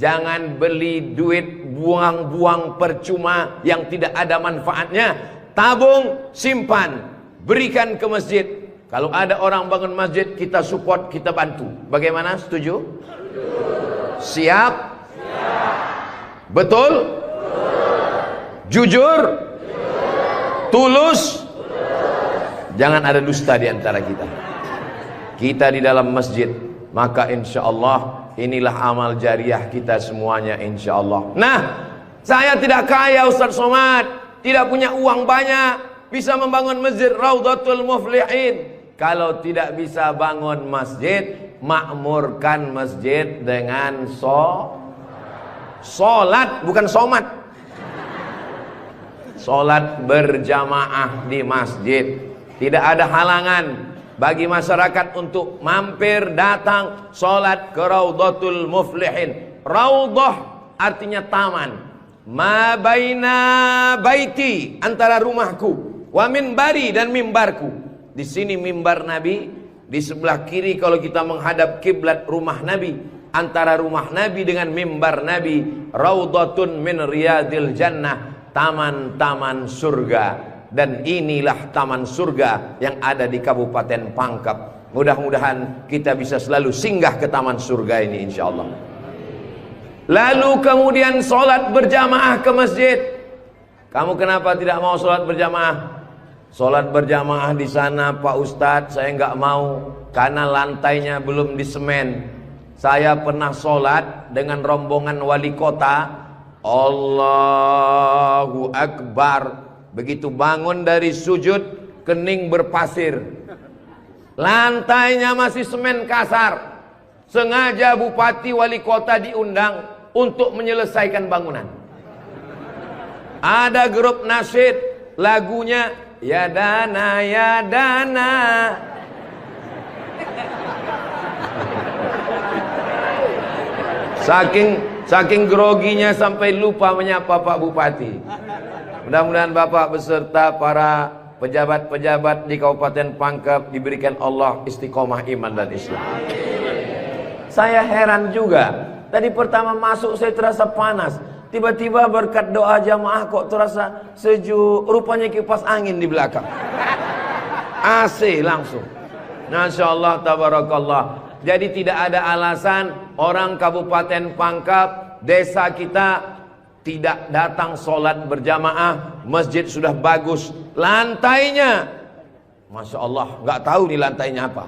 jangan beli duit buang-buang percuma yang tidak ada manfaatnya. Tabung, simpan, berikan ke masjid. Kalau ada orang bangun masjid, kita support, kita bantu. Bagaimana? Setuju? Siap? Betul? Jujur? Tulus? Jangan ada dusta di antara kita. Kita di dalam masjid, maka insya Allah inilah amal jariah kita semuanya insya Allah. Nah, Saya tidak kaya Ustaz Somad, tidak punya uang banyak, bisa membangun masjid Raudhatul Muflihin. Kalau tidak bisa bangun masjid, makmurkan masjid dengan sholat, bukan somat. Sholat berjamaah di masjid. Tidak ada halangan bagi masyarakat untuk mampir datang sholat ke Raudhatul Muflihin. Raudhah artinya taman. Ma baina baiti, antara rumahku, wa minbari, dan mimbarku. Di sini mimbar Nabi, di sebelah kiri kalau kita menghadap kiblat rumah Nabi. Antara rumah Nabi dengan mimbar Nabi, raudhatun min riyadil jannah, taman-taman surga. Dan inilah taman surga yang ada di Kabupaten Pangkep. Mudah-mudahan kita bisa selalu singgah ke taman surga ini insyaallah. Lalu kemudian sholat berjamaah ke masjid. Kamu kenapa tidak mau sholat berjamaah? Sholat berjamaah di sana Pak Ustadz, saya nggak mau karena lantainya belum disemen. Saya pernah sholat dengan rombongan wali kota. Allahu Akbar. Begitu bangun dari sujud, kening berpasir. Lantainya masih semen kasar. Sengaja bupati wali kota diundang untuk menyelesaikan bangunan. Ada grup nasyid, lagunya Ya Dana Ya Dana. Saking groginya sampai lupa menyapa Pak Bupati. Mudah-mudahan Bapak beserta para pejabat-pejabat di Kabupaten Pangkep diberikan Allah istiqomah iman dan Islam. Saya heran juga. Tadi pertama masuk saya terasa panas. Tiba-tiba berkat doa jamaah kok terasa sejuk. Rupanya kipas angin di belakang. AC langsung. Masya Allah, tabarakallah. Jadi tidak ada alasan orang Kabupaten Pangkep, desa kita tidak datang sholat berjamaah. Masjid sudah bagus. Lantainya, Masya Allah, nggak tahu nih lantainya apa.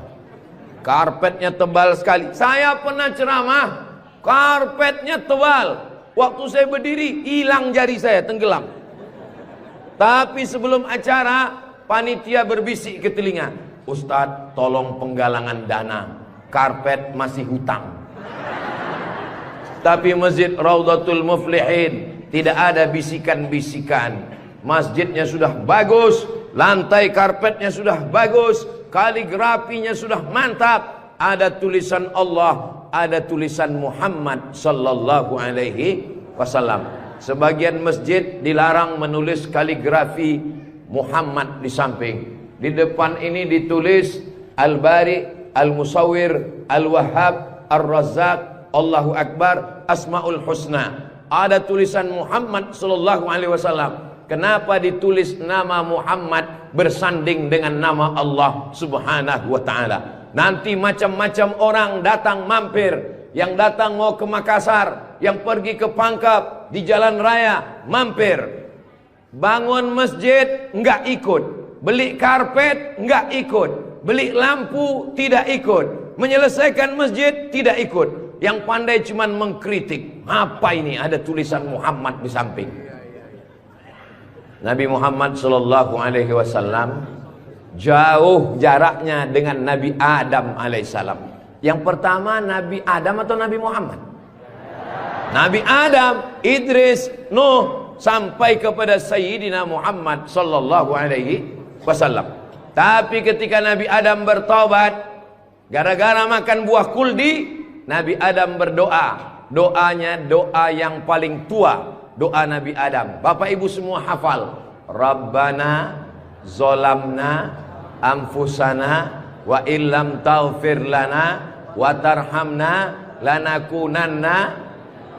Karpetnya tebal sekali. Saya pernah ceramah, karpetnya tebal. Waktu saya berdiri, hilang jari saya, tenggelam. Tapi sebelum acara, panitia berbisik ke telinga, Ustadz, tolong penggalangan dana. Karpet masih hutang. Tapi Masjid Raudhatul Muflihin tidak ada bisikan-bisikan. Masjidnya sudah bagus, lantai karpetnya sudah bagus, kaligrafinya sudah mantap. Ada tulisan Allah, ada tulisan Muhammad sallallahu alaihi wasallam. Sebagian masjid dilarang menulis kaligrafi Muhammad di samping. Di depan ini ditulis Al-Bari, Al-Musawwir, Al-Wahhab, Ar-Razzaq, Allahu Akbar, Asmaul Husna. Ada tulisan Muhammad sallallahu alaihi wasallam. Kenapa ditulis nama Muhammad bersanding dengan nama Allah Subhanahu wa taala? Nanti macam-macam orang datang mampir. Yang datang mau ke Makassar, yang pergi ke Pangkep, di jalan raya mampir. Bangun masjid enggak ikut, beli karpet enggak ikut, beli lampu tidak ikut, menyelesaikan masjid tidak ikut. Yang pandai cuman mengkritik. Apa ini ada tulisan Muhammad di samping? Nabi Muhammad sallallahu alaihi wasallam jauh jaraknya dengan Nabi Adam alaihissalam. Yang pertama Nabi Adam atau Nabi Muhammad? Nabi Adam, Idris, Nuh, sampai kepada Sayyidina Muhammad sallallahu alaihi wasallam. Tapi ketika Nabi Adam bertobat gara-gara makan buah kuldi, Nabi Adam berdoa. Doanya doa yang paling tua, doa Nabi Adam. Bapak Ibu semua hafal. Rabbana zolamna anfusana wa illam taghfir lana wa tarhamna lanakunanna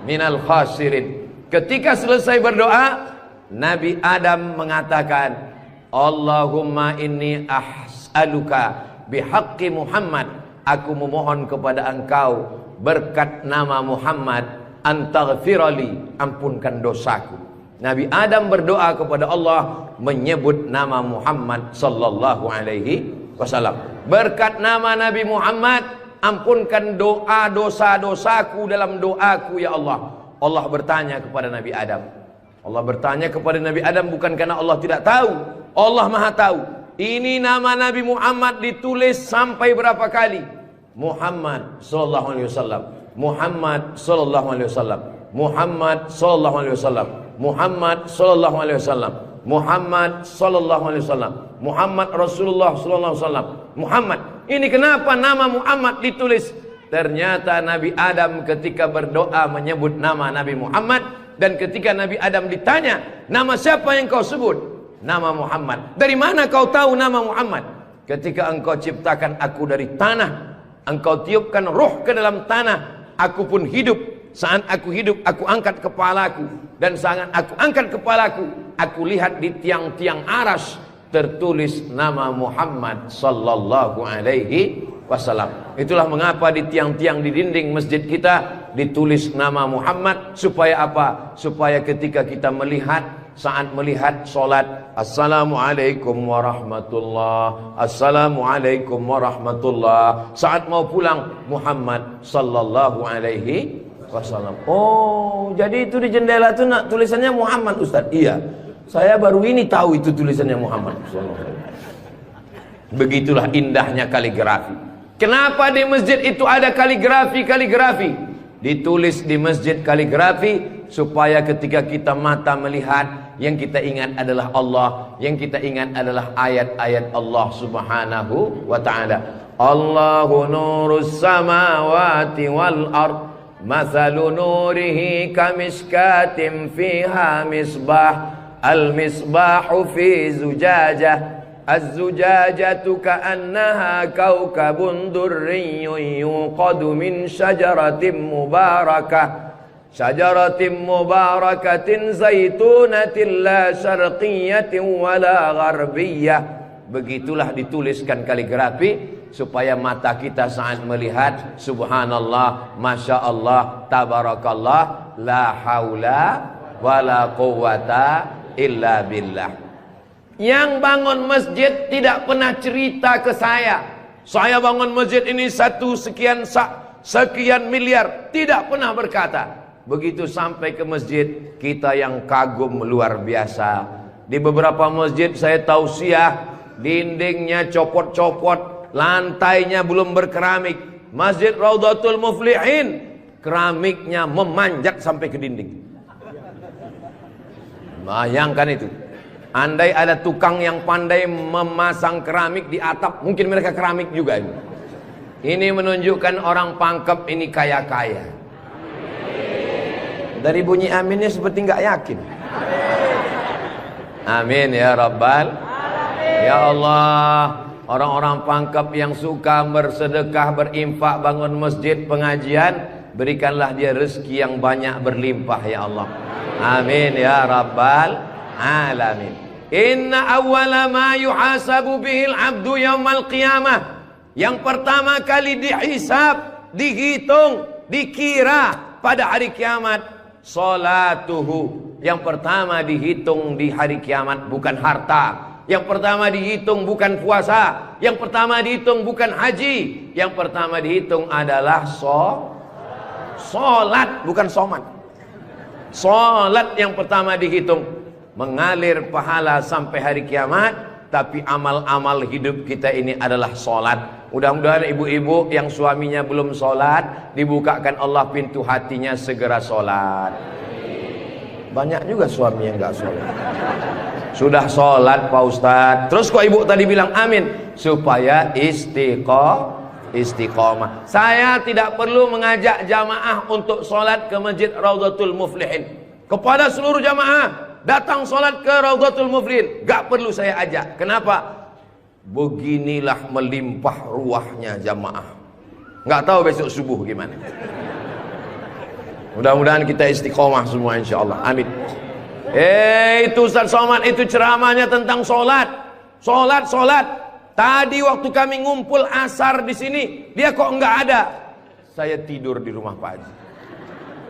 minal khasirin. Ketika selesai berdoa, Nabi Adam mengatakan, Allahumma inni as'aluka bihaqqi Muhammad, aku memohon kepada engkau berkat nama Muhammad, antaghfirali, ampunkan dosaku. Nabi Adam berdoa kepada Allah menyebut nama Muhammad sallallahu alaihi wasallam. Berkat nama Nabi Muhammad, ampunkan doa dosa-dosaku dalam doaku ya Allah. Allah bertanya kepada Nabi Adam, Allah bertanya kepada Nabi Adam bukan karena Allah tidak tahu. Allah Maha tahu. Ini nama Nabi Muhammad ditulis sampai berapa kali? Muhammad sallallahu alaihi wasallam. Muhammad sallallahu alaihi wasallam. Muhammad sallallahu alaihi wasallam. Muhammad sallallahu alaihi wasallam. Muhammad sallallahu alaihi wasallam. Muhammad Rasulullah sallallahu alaihi wasallam. Muhammad. Ini kenapa nama Muhammad ditulis? Ternyata Nabi Adam ketika berdoa menyebut nama Nabi Muhammad, dan ketika Nabi Adam ditanya, nama siapa yang kau sebut? Nama Muhammad. Dari mana kau tahu nama Muhammad? Ketika engkau ciptakan aku dari tanah, engkau tiupkan roh ke dalam tanah, aku pun hidup. Saat aku hidup, aku angkat kepalaku, dan saat aku angkat kepalaku, aku lihat di tiang-tiang aras tertulis nama Muhammad sallallahu alaihi wasallam. Itulah mengapa di tiang-tiang di dinding masjid kita ditulis nama Muhammad. Supaya apa? Supaya ketika kita melihat, saat melihat solat, assalamualaikum warahmatullah, assalamualaikum warahmatullah. Saat mau pulang, Muhammad sallallahu alaihi wasallam. Oh, jadi itu di jendela itu tulisannya Muhammad, Ustaz. Iya, saya baru ini tahu itu tulisannya Muhammad. Begitulah indahnya kaligrafi. Kenapa di masjid itu ada kaligrafi? Ditulis di masjid kaligrafi supaya ketika kita mata melihat, yang kita ingat adalah Allah, yang kita ingat adalah ayat-ayat Allah Subhanahu wa ta'ala. Allahu nurus samawati wal ard, mathalu nurihi kamishkatin fiha misbah, al-misbahu fi zujajah, az-zujajatu ka'annaha kawkabun durriyyun yuqadu min syajaratin mubarakatin zaitunatin la syarqiyatin wala gharbiyyah. Begitulah dituliskan kaligrafi supaya mata kita saat melihat, subhanallah, masya Allah, tabarakallah, la haula wala quwata illa billah. Yang bangun masjid tidak pernah cerita ke saya bangun masjid ini sekian miliar, tidak pernah berkata. Begitu sampai ke masjid, kita yang kagum luar biasa. Di beberapa masjid saya tausiah, dindingnya copot-copot, lantainya belum berkeramik. Masjid Raudhatul Muflihin, keramiknya memanjat sampai ke dinding. Bayangkan itu. Andai ada tukang yang pandai memasang keramik di atap, mungkin mereka keramik juga ini. Ini menunjukkan orang Pangkep ini kaya-kaya. Dari bunyi aminnya seperti nggak yakin. Amin ya Rabbal. Ya Allah, orang-orang Pangkep yang suka bersedekah, berinfak, bangun masjid, pengajian, berikanlah dia rezeki yang banyak berlimpah ya Allah. Amin ya Rabbal alamin. Inna awwala ma yuhasabu bihil abdu yaumal qiyamah. Yang pertama kali dihisab, dihitung, dikira pada hari kiamat, salatuhu. Yang pertama dihitung di hari kiamat bukan harta. Yang pertama dihitung bukan puasa. Yang pertama dihitung bukan haji. Yang pertama dihitung adalah solat, bukan somat. Solat yang pertama dihitung. Mengalir pahala sampai hari kiamat. Tapi amal-amal hidup kita ini adalah solat. Mudah-mudahan ibu-ibu yang suaminya belum solat, dibukakan Allah pintu hatinya segera solat. Banyak juga suami yang gak solat. Sudah solat Pak Ustadz, terus kok ibu tadi bilang amin? Supaya istiqomah. Saya tidak perlu mengajak jamaah untuk solat ke Masjid Raudhatul Muflihin. Kepada seluruh jamaah, datang solat ke Raudhatul Muflihin, gak perlu saya ajak. Kenapa? Beginilah melimpah ruahnya jamaah. Gak tahu besok subuh gimana. Mudah-mudahan kita istiqomah semua insyaallah. Amin. Itu Ustaz Somad itu ceramahnya tentang solat. Solat. Tadi waktu kami ngumpul asar di sini, dia kok enggak ada. Saya tidur di rumah Pak Haji.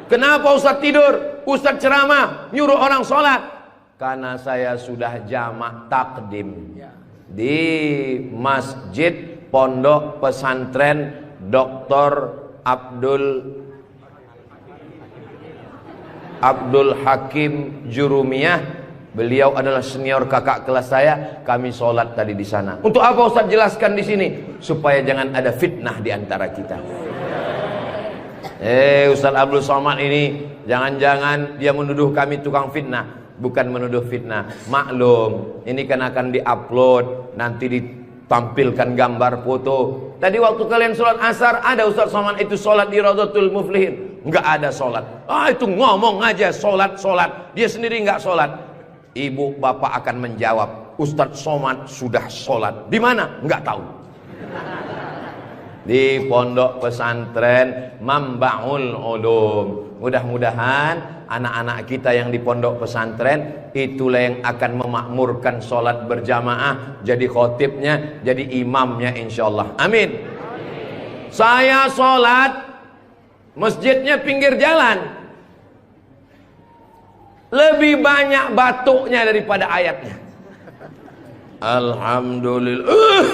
Kenapa Ustaz tidur? Ustaz ceramah, nyuruh orang solat. Karena saya sudah jamak takdim di Masjid Pondok Pesantren Dr. Abdul Abdul Hakim Jurumiyah. Beliau adalah senior kakak kelas saya. Kami sholat tadi di sana. Untuk apa Ustaz jelaskan di sini? Supaya jangan ada fitnah di antara kita. Ustaz Abdul Somad ini jangan-jangan dia menuduh kami tukang fitnah. Bukan menuduh fitnah. Maklum, ini kan akan diupload, nanti ditampilkan gambar foto. Tadi waktu kalian sholat asar, ada Ustaz Somad itu sholat di Raudhatul Muflihin. Enggak ada sholat. Itu ngomong aja sholat. Dia sendiri enggak sholat. Ibu bapak akan menjawab, Ustaz Somad sudah sholat. Di mana? Enggak tahu. Di pondok pesantren Mambaul Ulum. Mudah-mudahan anak-anak kita yang di pondok pesantren itulah yang akan memakmurkan sholat berjamaah, jadi khotibnya, jadi imamnya insyaallah. Amin. Saya sholat, masjidnya pinggir jalan. Lebih banyak batuknya daripada ayatnya. Alhamdulillah.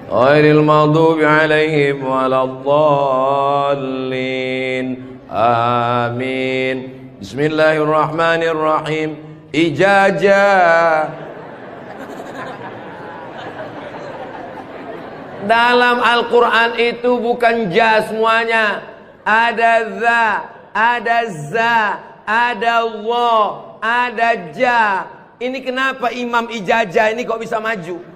Ghairil maghdubi alaihim waladdallin. Amin. Bismillahirrahmanirrahim. Ijazah. Dalam Al-Quran itu bukan ja semuanya. Ada za, ada za, ada Allah, ada ja. Ini kenapa Imam Ijazah ini kok bisa maju?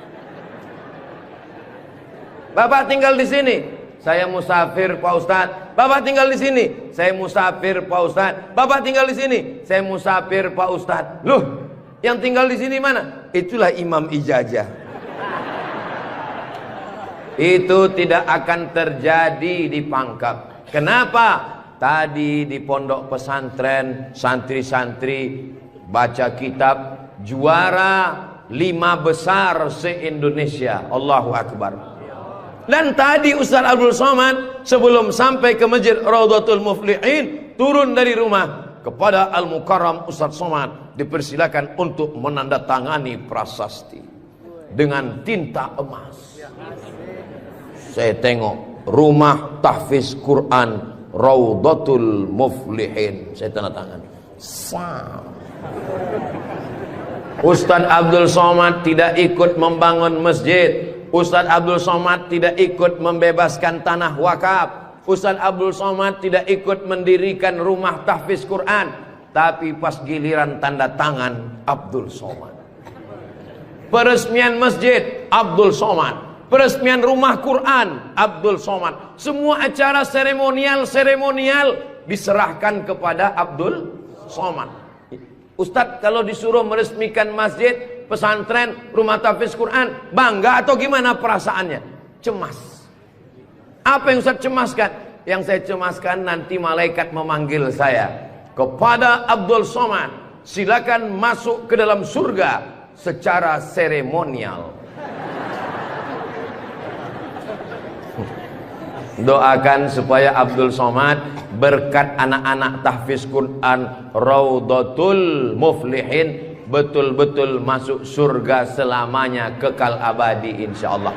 Bapak tinggal di sini, saya musafir Pak Ustadz. Bapak tinggal di sini, saya musafir Pak Ustadz. Bapak tinggal di sini, saya musafir Pak Ustadz. Loh, yang tinggal di sini mana? Itulah Imam Ijazah. Itu tidak akan terjadi di Pangkep. Kenapa? Tadi di pondok pesantren santri-santri baca kitab juara 5 besar se-Indonesia. Allahu Akbar. Dan tadi Ustaz Abdul Somad sebelum sampai ke Masjid Raudhatul Muflihin turun dari rumah kepada Al-Mukarram Ustaz Somad dipersilakan untuk menandatangani prasasti dengan tinta emas. Saya tengok rumah tahfiz Quran Raudhatul Muflihin, saya tanda tangan. Ustaz Abdul Somad tidak ikut membangun masjid. Ustaz Abdul Somad tidak ikut membebaskan tanah wakaf. Ustaz Abdul Somad tidak ikut mendirikan rumah tahfiz Quran. Tapi pas giliran tanda tangan Abdul Somad. Peresmian masjid Abdul Somad. Peresmian rumah Quran Abdul Somad. Semua acara seremonial diserahkan kepada Abdul Somad. Ustadz kalau disuruh meresmikan masjid, pesantren, rumah tahfiz Quran, bangga atau gimana perasaannya? Cemas. Apa yang Ustadz cemaskan? Yang saya cemaskan nanti malaikat memanggil saya. Kepada Abdul Somad, silakan masuk ke dalam surga secara seremonial. Doakan supaya Abdul Somad berkat anak-anak tahfiz Quran Raudhatul Muflihin betul-betul masuk surga selamanya, kekal abadi insyaallah.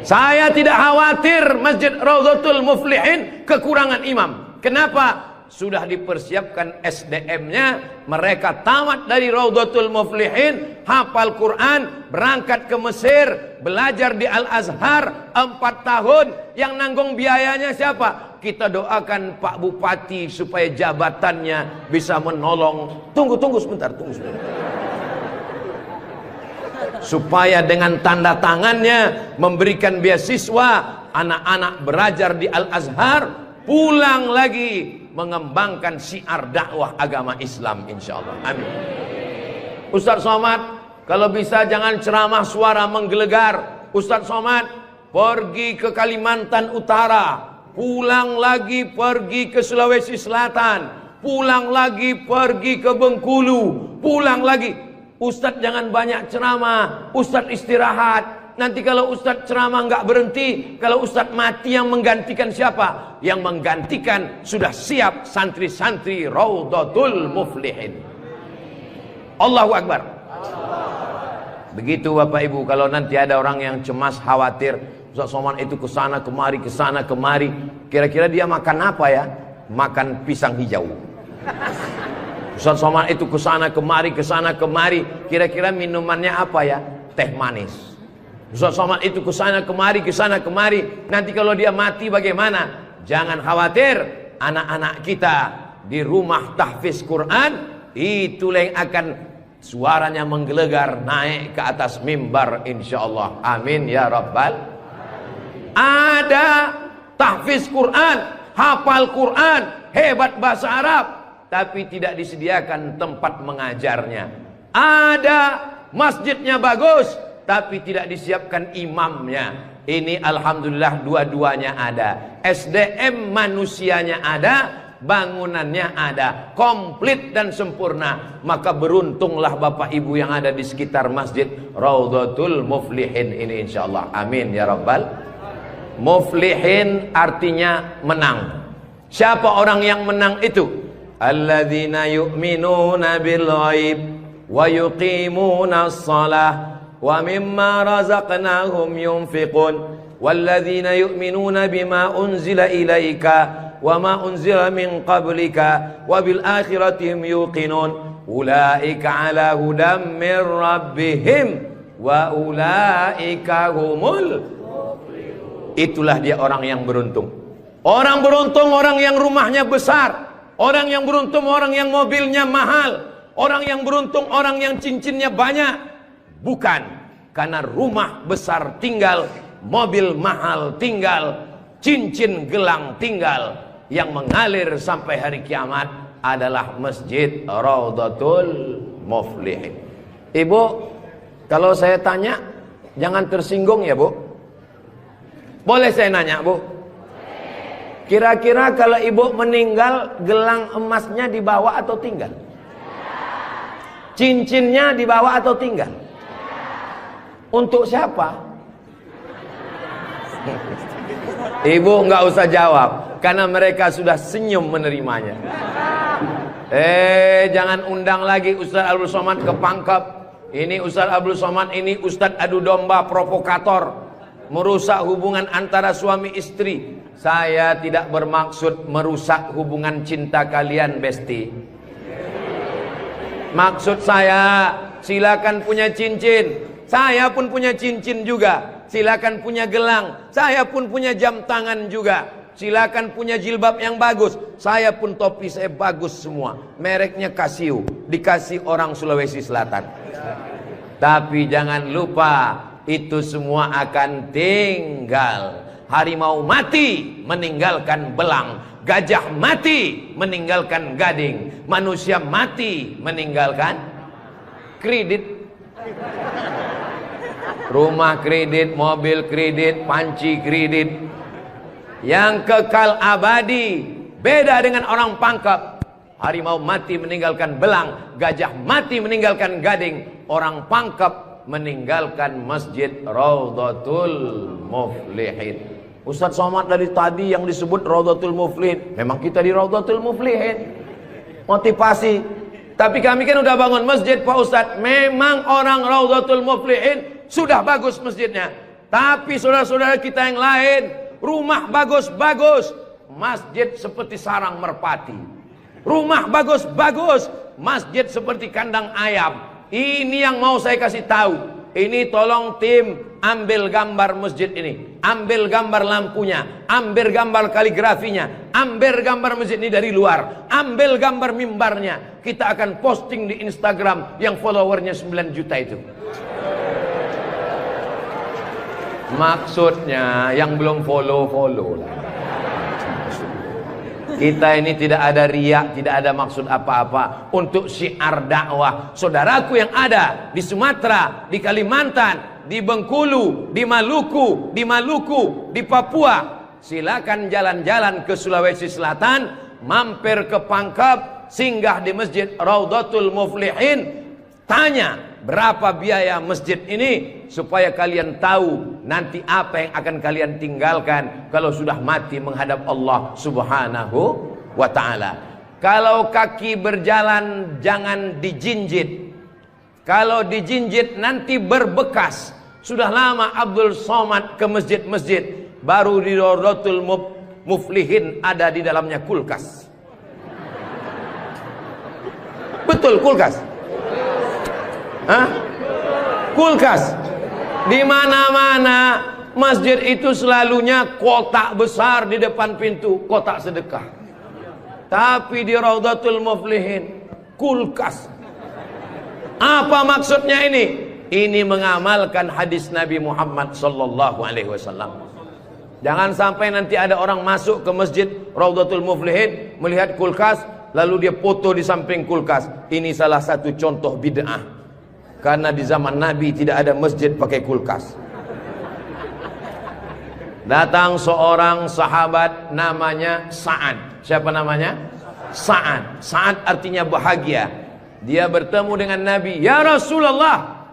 Saya tidak khawatir Masjid Raudhatul Muflihin kekurangan imam. Kenapa? Sudah dipersiapkan SDM-nya. Mereka tamat dari Raudhatul Muflihin, hafal Quran, berangkat ke Mesir, belajar di Al-Azhar 4 tahun. Yang nanggung biayanya siapa? Kita doakan Pak Bupati supaya jabatannya bisa menolong. Tunggu sebentar. Supaya dengan tanda tangannya memberikan beasiswa, anak-anak belajar di Al-Azhar, pulang lagi mengembangkan syiar dakwah agama Islam insyaallah. Amin. Ustaz Somad, kalau bisa jangan ceramah suara menggelegar. Ustaz Somad pergi ke Kalimantan Utara, pulang lagi pergi ke Sulawesi Selatan, pulang lagi pergi ke Bengkulu, pulang lagi. Ustaz jangan banyak ceramah, Ustaz istirahat. Nanti kalau Ustaz ceramah nggak berhenti, kalau Ustaz mati yang menggantikan siapa? Yang menggantikan sudah siap santri-santri Raudhatul Muflihin. Allahu Akbar. Begitu Bapak Ibu, kalau nanti ada orang yang cemas khawatir, Ustaz Somad itu kesana kemari. Kira-kira dia makan apa ya? Makan pisang hijau. Ustaz Somad itu kesana kemari. Kira-kira minumannya apa ya? Teh manis. Ustaz Somad itu kesana kemari. Nanti kalau dia mati bagaimana? Jangan khawatir, anak-anak kita di rumah tahfiz Quran itulah yang akan suaranya menggelegar naik ke atas mimbar insyaallah. Amin ya rabbal. Ada tahfiz Quran, hafal Quran, hebat bahasa Arab, tapi tidak disediakan tempat mengajarnya. Ada masjidnya bagus, tapi tidak disiapkan imamnya. Ini alhamdulillah dua-duanya ada. SDM manusianya ada, bangunannya ada, komplit dan sempurna. Maka beruntunglah Bapak Ibu yang ada di sekitar Masjid Raudhatul Muflihin ini insyaallah. Amin ya rabbal. Muflihin artinya menang. Siapa orang yang menang itu? Alladzina yu'minuna bil ghaib wa yuqimuna shalah wa mimma razaqnahum yunfiqun walladzina yu'minuna bima unzila ilaika wa ma unzila min qablika wa bil akhirati hum yuqinun ulaika ala hudam min rabbihim wa ulaika humul. Itulah dia orang yang beruntung. Orang beruntung orang yang rumahnya besar. Orang yang beruntung orang yang mobilnya mahal. Orang yang beruntung orang yang cincinnya banyak. Bukan karena rumah besar tinggal, mobil mahal tinggal, cincin gelang tinggal. Yang mengalir sampai hari kiamat adalah Masjid Raudhatul Muflihin. Ibu, kalau saya tanya jangan tersinggung ya Bu. Boleh saya nanya Bu? Kira-kira kalau ibu meninggal, gelang emasnya dibawa atau tinggal? Cincinnya dibawa atau tinggal? Untuk siapa? Ibu nggak usah jawab, karena mereka sudah senyum menerimanya. Jangan undang lagi Ustaz Abdul Somad ke Pangkep. Ini Ustaz Abdul Somad ini Ustaz adu domba provokator, merusak hubungan antara suami istri. Saya tidak bermaksud merusak hubungan cinta kalian, Besti. Maksud saya, silakan punya cincin. Saya pun punya cincin juga. Silakan punya gelang. Saya pun punya jam tangan juga. Silakan punya jilbab yang bagus. Saya pun topi saya bagus semua. Mereknya Casio, dikasih orang Sulawesi Selatan. Tapi jangan lupa, itu semua akan tinggal. Harimau mati meninggalkan belang, gajah mati meninggalkan gading, manusia mati meninggalkan kredit. Rumah kredit, mobil kredit, panci kredit. Yang kekal abadi beda dengan orang Pangkep. Harimau mati meninggalkan belang, gajah mati meninggalkan gading, orang Pangkep meninggalkan Masjid Raudhatul Muflihin. Ustaz Somad dari tadi yang disebut Raudhatul Muflihin, memang kita di Raudhatul Muflihin. Motivasi. Tapi kami kan udah bangun masjid Pak Ustaz. Memang orang Raudhatul Muflihin sudah bagus masjidnya. Tapi saudara-saudara kita yang lain, rumah bagus-bagus, masjid seperti sarang merpati. Rumah bagus-bagus, masjid seperti kandang ayam. Ini yang mau saya kasih tahu. Ini tolong tim ambil gambar masjid ini, ambil gambar lampunya, ambil gambar kaligrafinya, ambil gambar masjid ini dari luar, ambil gambar mimbarnya. Kita akan posting di Instagram yang followernya 9 juta itu. Maksudnya yang belum follow lah. Kita ini tidak ada riak, tidak ada maksud apa-apa. Untuk syiar dakwah saudaraku yang ada di Sumatera, di Kalimantan, di Bengkulu, di Maluku, di Papua, silakan jalan-jalan ke Sulawesi Selatan, mampir ke Pangkep, singgah di Masjid Raudhatul Muflihin, tanya berapa biaya masjid ini, supaya kalian tahu nanti apa yang akan kalian tinggalkan kalau sudah mati menghadap Allah Subhanahu wa ta'ala. Kalau kaki berjalan jangan dijinjit. Kalau dijinjit nanti berbekas. Sudah lama Abdul Somad ke masjid-masjid, baru di Rawdatul Muflihin ada di dalamnya kulkas. Betul, kulkas. Hah? Kulkas. Di mana-mana masjid itu selalunya kotak besar di depan pintu, kotak sedekah. Tapi di Rawdatul Muflihin kulkas. Apa maksudnya ini? Ini mengamalkan hadis Nabi Muhammad sallallahu alaihi wasallam. Jangan sampai nanti ada orang masuk ke masjid Rawdatul Muflihin melihat kulkas, lalu dia foto di samping kulkas. Ini salah satu contoh bid'ah. Karena di zaman Nabi tidak ada masjid pakai kulkas. Datang seorang sahabat namanya Sa'ad. Siapa namanya? Sa'ad. Sa'ad artinya bahagia. Dia bertemu dengan Nabi. Ya Rasulullah,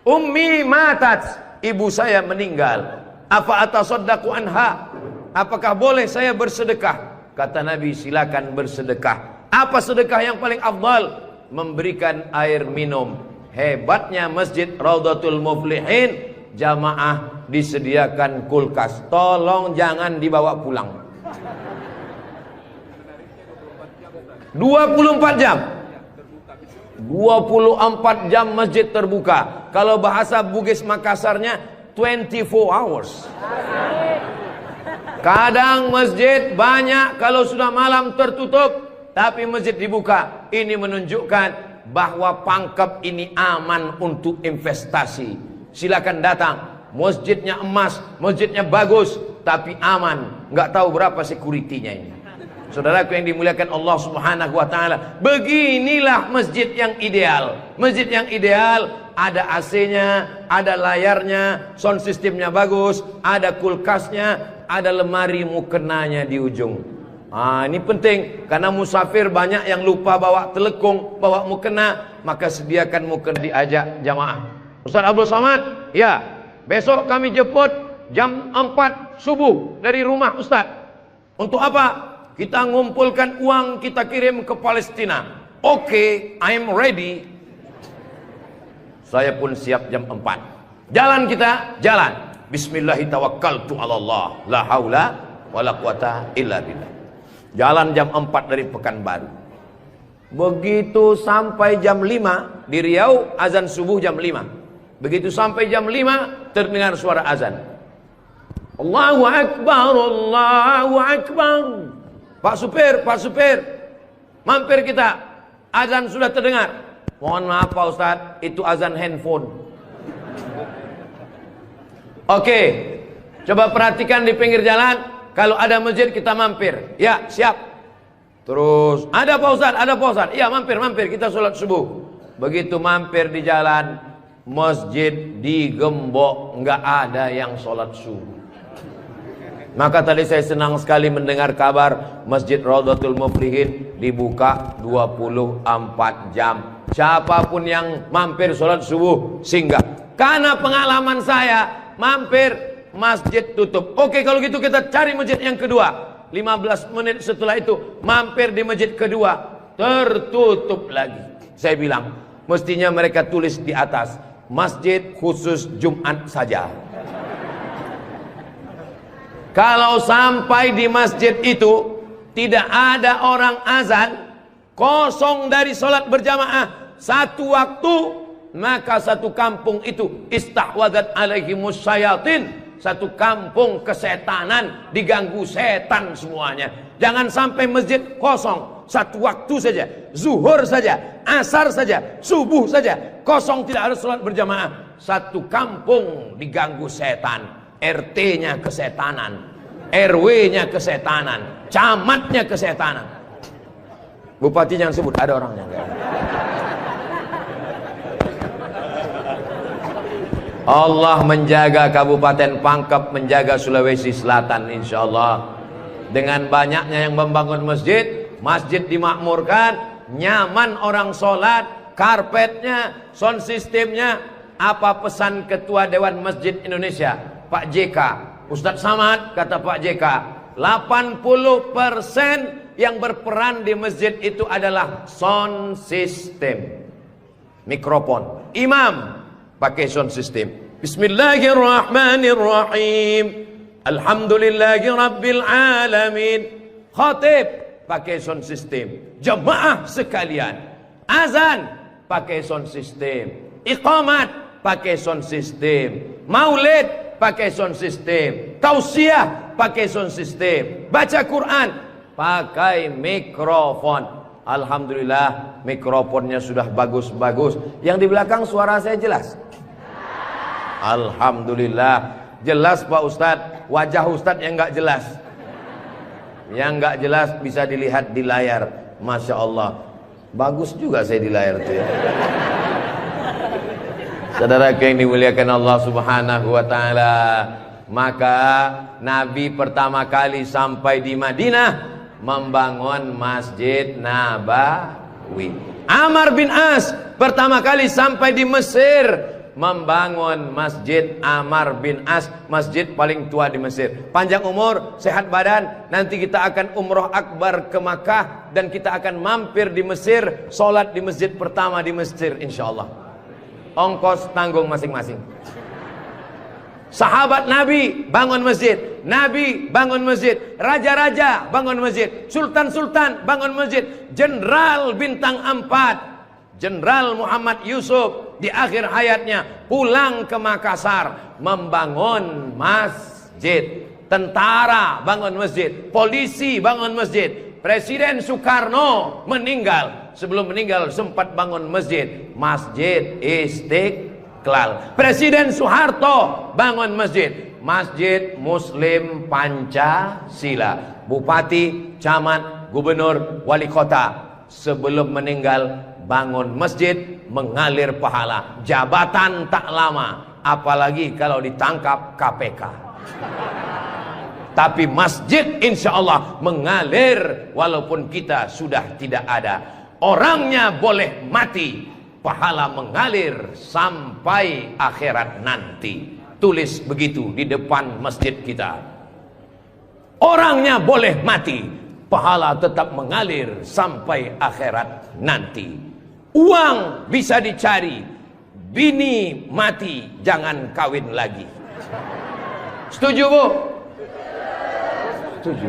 ummi matat, ibu saya meninggal. Apa atasaddaqu anha? Apakah boleh saya bersedekah? Kata Nabi, silakan bersedekah. Apa sedekah yang paling afdal? Memberikan air minum. Hebatnya masjid Rawdatul Muflihin, jamaah disediakan kulkas. Tolong jangan dibawa pulang. 24 jam. 24 jam masjid terbuka. Kalau bahasa Bugis Makassarnya 24 hours. Kadang masjid banyak, kalau sudah malam tertutup, tapi masjid dibuka. Ini menunjukkan bahwa Pangkep ini aman untuk investasi. Silakan datang. Masjidnya emas, masjidnya bagus, tapi aman. Nggak tahu berapa security-nya ini. Saudaraku yang dimuliakan Allah Subhanahu wa taala, beginilah masjid yang ideal. Masjid yang ideal ada AC-nya, ada layarnya, sound systemnya bagus, ada kulkasnya, ada lemari mukenanya di ujung. Ini penting karena musafir banyak yang lupa bawa telekung, bawa mukena, maka sediakan mukena. Diajak jamaah. Ustaz Abdul Somad, ya, besok kami jemput jam 4 subuh dari rumah Ustaz. Untuk apa? Kita ngumpulkan uang, kita kirim ke Palestina. Oke, I'm ready. Saya pun siap jam 4. Jalan kita, jalan. Bismillahirrahmanirrahim. La haula wala quwata illa billah. Jalan jam 4 dari Pekanbaru. Begitu sampai jam 5 di Riau, azan subuh jam 5. Begitu sampai jam 5 terdengar suara azan. Allahu Akbar, Allahu Akbar. Pak supir, mampir kita. Azan sudah terdengar. Mohon maaf Pak Ustadz, itu azan handphone. Oke, coba perhatikan di pinggir jalan. Kalau ada masjid kita mampir. Ya, siap. Terus, ada Pak Ustadz, ada Pak Ustadz. Iya, mampir, kita sholat subuh. Begitu mampir di jalan, masjid digembok, nggak ada yang sholat subuh. Maka tadi saya senang sekali mendengar kabar Masjid Rawdatul Muflihin dibuka 24 jam. Siapapun yang mampir sholat subuh singgah. Karena pengalaman saya, mampir masjid tutup. Oke, kalau gitu kita cari masjid yang kedua. 15 menit setelah itu mampir di masjid kedua, tertutup lagi. Saya bilang, mestinya mereka tulis di atas, masjid khusus Jumat saja. Kalau sampai di masjid itu tidak ada orang azan, kosong dari sholat berjamaah satu waktu, maka satu kampung itu istahwadat alaihimus syayatin, satu kampung kesetanan, diganggu setan semuanya. Jangan sampai masjid kosong satu waktu saja, zuhur saja, asar saja, subuh saja, kosong tidak ada sholat berjamaah. Satu kampung diganggu setan. RT-nya kesetanan, RW-nya kesetanan, camatnya kesetanan. Bupati jangan sebut, ada orangnya enggak. Allah menjaga Kabupaten Pangkep, menjaga Sulawesi Selatan insyaallah. Dengan banyaknya yang membangun masjid, masjid dimakmurkan, nyaman orang sholat, karpetnya, sound systemnya. Apa pesan Ketua Dewan Masjid Indonesia, Pak JK, Ustadz Samad, kata Pak JK, 80% yang berperan di masjid itu adalah sound system, mikrofon. Imam pakai sound system, Bismillahirrahmanirrahim. Alhamdulillahi rabbil alamin. Khatib pakai sound system. Jemaah sekalian, azan pakai sound system. Iqamat pakai sound system. Maulid pakai sound system. Tausiah pakai sound system. Baca Quran pakai mikrofon. Alhamdulillah mikrofonnya sudah bagus-bagus. Yang di belakang suara saya jelas? Alhamdulillah jelas Pak Ustadz. Wajah Ustadz yang nggak jelas. Yang nggak jelas bisa dilihat di layar. Masya Allah, bagus juga saya di layar itu ya. Saudara yang dimuliakan Allah Subhanahu wa Ta'ala, maka Nabi pertama kali sampai di Madinah membangun Masjid Nabawi. Amr bin As pertama kali sampai di Mesir membangun Masjid Amr bin As, masjid paling tua di Mesir. Panjang umur, sehat badan, nanti kita akan umroh akbar ke Makkah dan kita akan mampir di Mesir, sholat di masjid pertama di Mesir insyaallah. Ongkos tanggung masing-masing. Sahabat Nabi bangun masjid, Nabi bangun masjid, raja-raja bangun masjid, sultan-sultan bangun masjid, jenderal bintang 4 Jenderal Muhammad Yusuf di akhir hayatnya pulang ke Makassar membangun masjid. Tentara bangun masjid, polisi bangun masjid. Presiden Soekarno meninggal, sebelum meninggal sempat bangun masjid, Masjid Istiqlal. Presiden Soeharto bangun masjid, Masjid Muslim Pancasila. Bupati, camat, gubernur, wali kota sebelum meninggal bangun masjid, mengalir pahala. Jabatan tak lama, apalagi kalau ditangkap KPK. Tapi masjid insya Allah mengalir walaupun kita sudah tidak ada. Orangnya boleh mati, pahala mengalir sampai akhirat nanti. Tulis begitu di depan masjid kita. Orangnya boleh mati, pahala tetap mengalir sampai akhirat nanti. Uang bisa dicari, bini mati jangan kawin lagi. Setuju Bu? Setuju.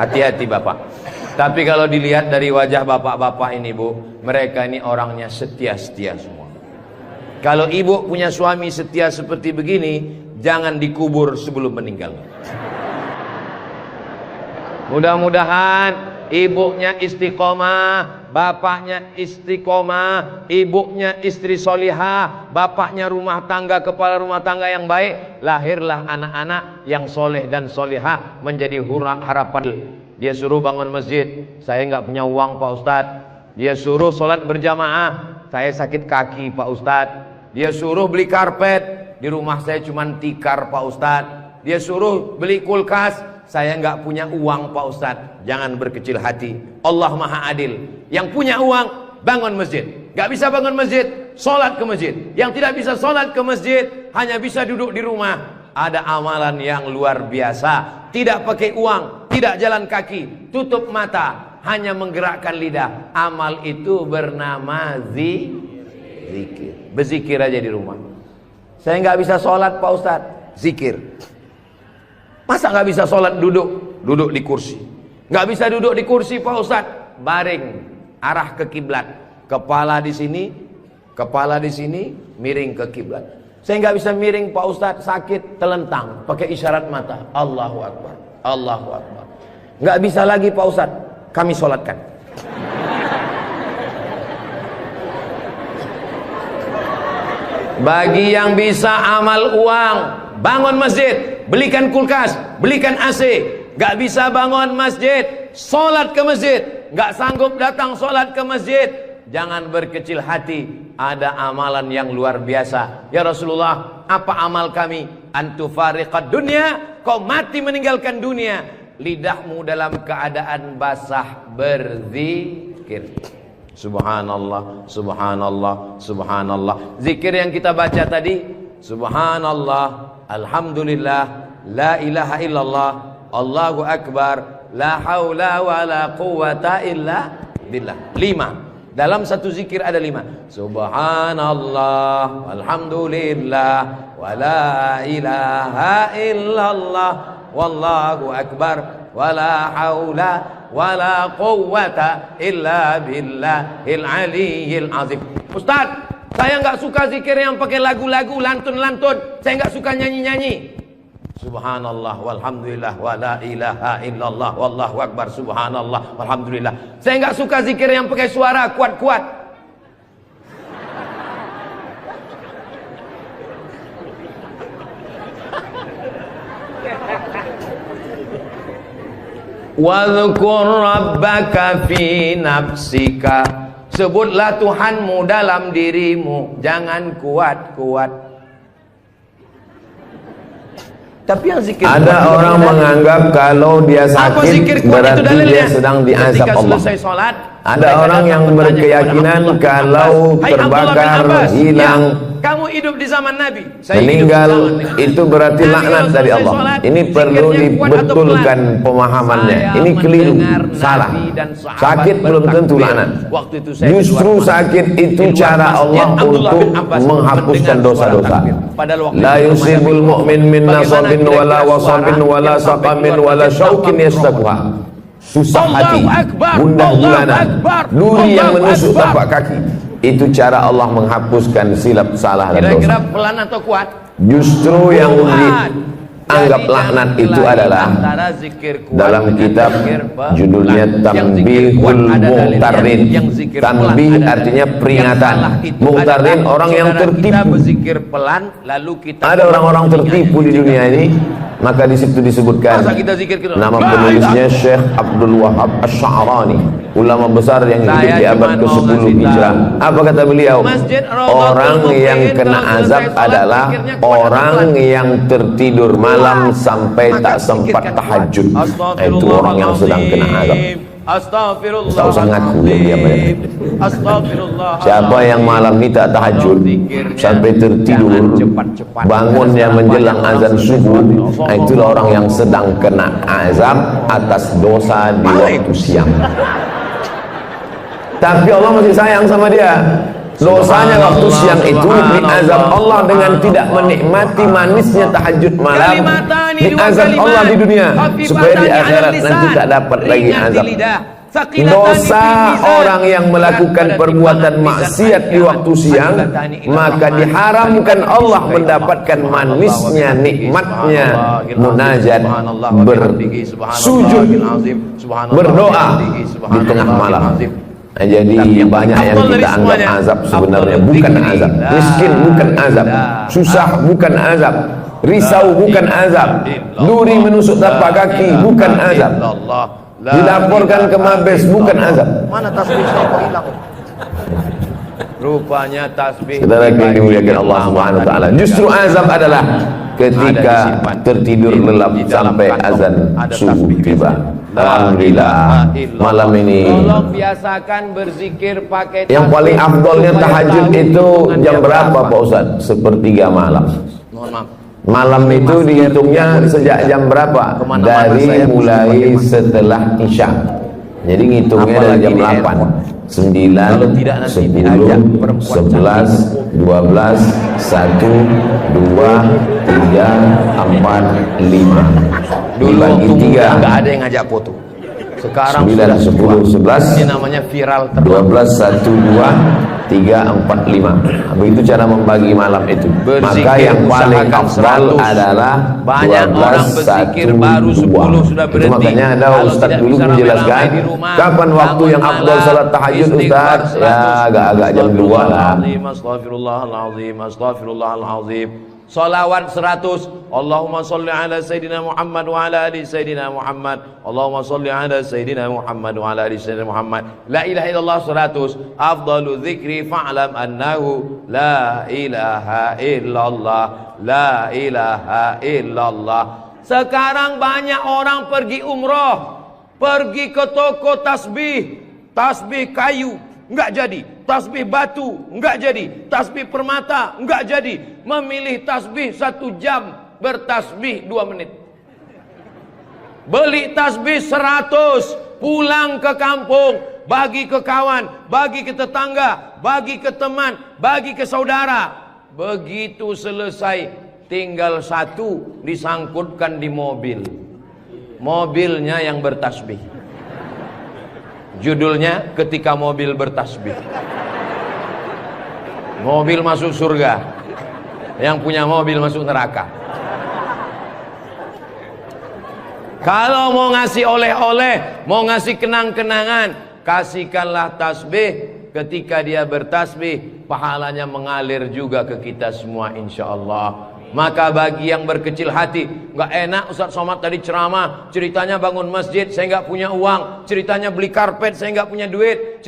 Hati-hati Bapak. Tapi kalau dilihat dari wajah bapak-bapak ini Bu, mereka ini orangnya setia-setia semua. Kalau ibu punya suami setia seperti begini, jangan dikubur sebelum meninggal. Mudah-mudahan ibunya istiqomah, bapaknya istiqomah, ibunya istri solihah, bapaknya rumah tangga, kepala rumah tangga yang baik. Lahirlah anak-anak yang soleh dan solihah menjadi harapan. Dia suruh bangun masjid, saya nggak punya uang Pak Ustadz. Dia suruh sholat berjamaah, saya sakit kaki Pak Ustadz. Dia suruh beli karpet, di rumah saya cuma tikar Pak Ustadz. Dia suruh beli kulkas, saya nggak punya uang Pak Ustadz. Jangan berkecil hati, Allah Maha Adil. Yang punya uang bangun masjid, nggak bisa bangun masjid, sholat ke masjid. Yang tidak bisa sholat ke masjid, hanya bisa duduk di rumah. Ada amalan yang luar biasa, tidak pakai uang, tidak jalan kaki, tutup mata, hanya menggerakkan lidah. Amal itu bernama zikir. Berzikir aja di rumah. Saya nggak bisa sholat Pak Ustadz, zikir. Masa nggak bisa sholat duduk? Duduk di kursi. Nggak bisa duduk di kursi Pak Ustadz, baring, arah ke kiblat. Kepala di sini, miring ke kiblat. Saya nggak bisa miring Pak Ustadz, sakit, telentang, pakai isyarat mata. Allahu Akbar, Allahu Akbar. Nggak bisa lagi Pak Ustadz, kami sholatkan. Bagi yang bisa amal uang, bangun masjid, belikan kulkas, belikan AC. Gak bisa bangun masjid, sholat ke masjid. Gak sanggup datang sholat ke masjid, jangan berkecil hati. Ada amalan yang luar biasa. Ya Rasulullah, apa amal kami? Antufariqad dunya, kau mati meninggalkan dunia, lidahmu dalam keadaan basah berzikir. Subhanallah, subhanallah, subhanallah. Zikir yang kita baca tadi, subhanallah, alhamdulillah, la ilaha illallah, Allahu akbar, la haula wa la quwata illa billah. 5. Dalam satu zikir ada 5. Subhanallah, alhamdulillah, wala ilaha illallah, wallahu akbar, wala haula wala quwwata illa billahil aliyyil azim. Ustaz, saya nggak suka zikir yang pakai lagu-lagu, lantun-lantun. Saya nggak suka nyanyi-nyanyi. Subhanallah walhamdulillah wala ilaha illallah wallahu akbar, subhanallah walhamdulillah. Saya nggak suka zikir yang pakai suara kuat-kuat. Wadhkur rabbaka fi nafsika. Sebutlah Tuhanmu dalam dirimu, jangan kuat-kuat. Tapi yang zikir ada orang menganggap kalau dia sakit berarti dia sedang diazab Allah. Sholat, ada orang yang berkeyakinan kalau terbakar, hilang, kamu hidup di zaman Nabi, meninggal, itu berarti laknat dari Allah. Ini perlu dibetulkan pemahamannya. Ini keliru, salah. Sakit belum tentu laknat. Justru sakit itu cara Allah untuk menghapuskan dosa-dosa. La yusibul mu'min min nasabin wala wasabin wala saqamin wala syaukin yastaquha. Susah hati, gundah gulana, duri yang menusuk tapak kaki. Itu cara Allah menghapuskan silap salah dan dosa. Kira-kira pelan atau kuat? Justru yang dianggap laknat itu adalah dalam kitab judulnya Tanbihul Muqtarrin. Tanbih artinya peringatan. Muqtarrin orang yang tertipu. Ada orang-orang tertipu di dunia ini. Maka di situ disebutkan nama penulisnya Syekh Abdul Wahab Asy'arani, ulama besar yang hidup di abad ke-10 Hijrah. Apa kata beliau? Orang yang kena azab adalah orang yang tertidur malam sampai tak sempat tahajud. Itu orang yang sedang kena azab. Astagfirullah. Tak usah ngaku dia banyak. Siapa yang malam ini tak tahajud sampai tertidur, bangunnya menjelang azan subuh, itulah orang yang sedang kena azab atas dosa di waktu siang. Tapi Allah masih sayang sama dia. Dosanya waktu siang itu diberi azab Allah dengan tidak menikmati manisnya tahajud malam, diazab Allah di dunia, supaya di akhirat nanti tak dapat lagi azab. Dosa orang yang melakukan perbuatan maksiat di waktu siang, maka diharamkan Allah mendapatkan manisnya, nikmatnya munajat, bersujud, berdoa di tengah malam. Nah, jadi banyak yang kita anggap azab sebenarnya bukan azab. Miskin bukan azab, susah bukan azab, risau bukan azab, duri menusuk tapak kaki bukan azab, dilaporkan ke Mabes bukan azab. Mana tasbih kok hilang? Rupanya tasbih. Saudara yang dimuliakan Allah Subhanahu wa taala, justru azab adalah ketika tertidur lelap sampai azan subuh tiba. Alhamdulillah malam ini biasakan berzikir pakai yang paling afdolnya tahajud itu jam berapa Pak Ustaz? Sepertiga malam. Malam itu dihitungnya sejak jam berapa? Dari mulai setelah Isya. Jadi ngitungnya dari jam 8, 9, 10, 11, 12, 1, 2, 3, 4, 5. Dibagi 3, nggak ada yang ngajak foto. Sekarang 9, 10, 11, ini namanya viral 12, 1, 2, 3, 4, 5. Begitu cara membagi malam itu. Maka yang paling afdal adalah banyak 12, orang berzikir 1, baru 10 sudah 2. berhenti. Itu makanya ada Ustaz dulu menjelaskan kapan waktu yang afdal salat tahajud Ustaz? Ya agak-agak jam 2 lah. Astagfirullahaladzim, astagfirullahaladzim. Salawat 100. Allahumma salli ala Sayyidina Muhammad wa ala ali Sayyidina Muhammad. Allahumma salli ala Sayyidina Muhammad wa ala ali Sayyidina Muhammad. La ilaha illallah 100. Afdalu dzikri fa'lam annahu la ilaha illallah. La ilaha illallah. Sekarang banyak orang pergi umroh, pergi ke toko tasbih, tasbih kayu enggak jadi, tasbih batu enggak jadi, tasbih permata enggak jadi, memilih tasbih 1 jam, bertasbih 2 menit. Beli tasbih 100, pulang ke kampung, bagi ke kawan, bagi ke tetangga, bagi ke teman, bagi ke saudara. Begitu selesai, tinggal satu disangkutkan di mobil. Mobilnya yang bertasbih. Judulnya ketika mobil bertasbih. Mobil masuk surga, yang punya mobil masuk neraka. Kalau mau ngasih oleh-oleh, mau ngasih kenang-kenangan, kasihkanlah tasbih. Ketika dia bertasbih, pahalanya mengalir juga ke kita semua insyaallah. Maka bagi yang berkecil hati, nggak enak Ustaz Somad tadi ceramah, ceritanya bangun masjid, saya nggak punya uang, ceritanya beli karpet, saya nggak punya duit,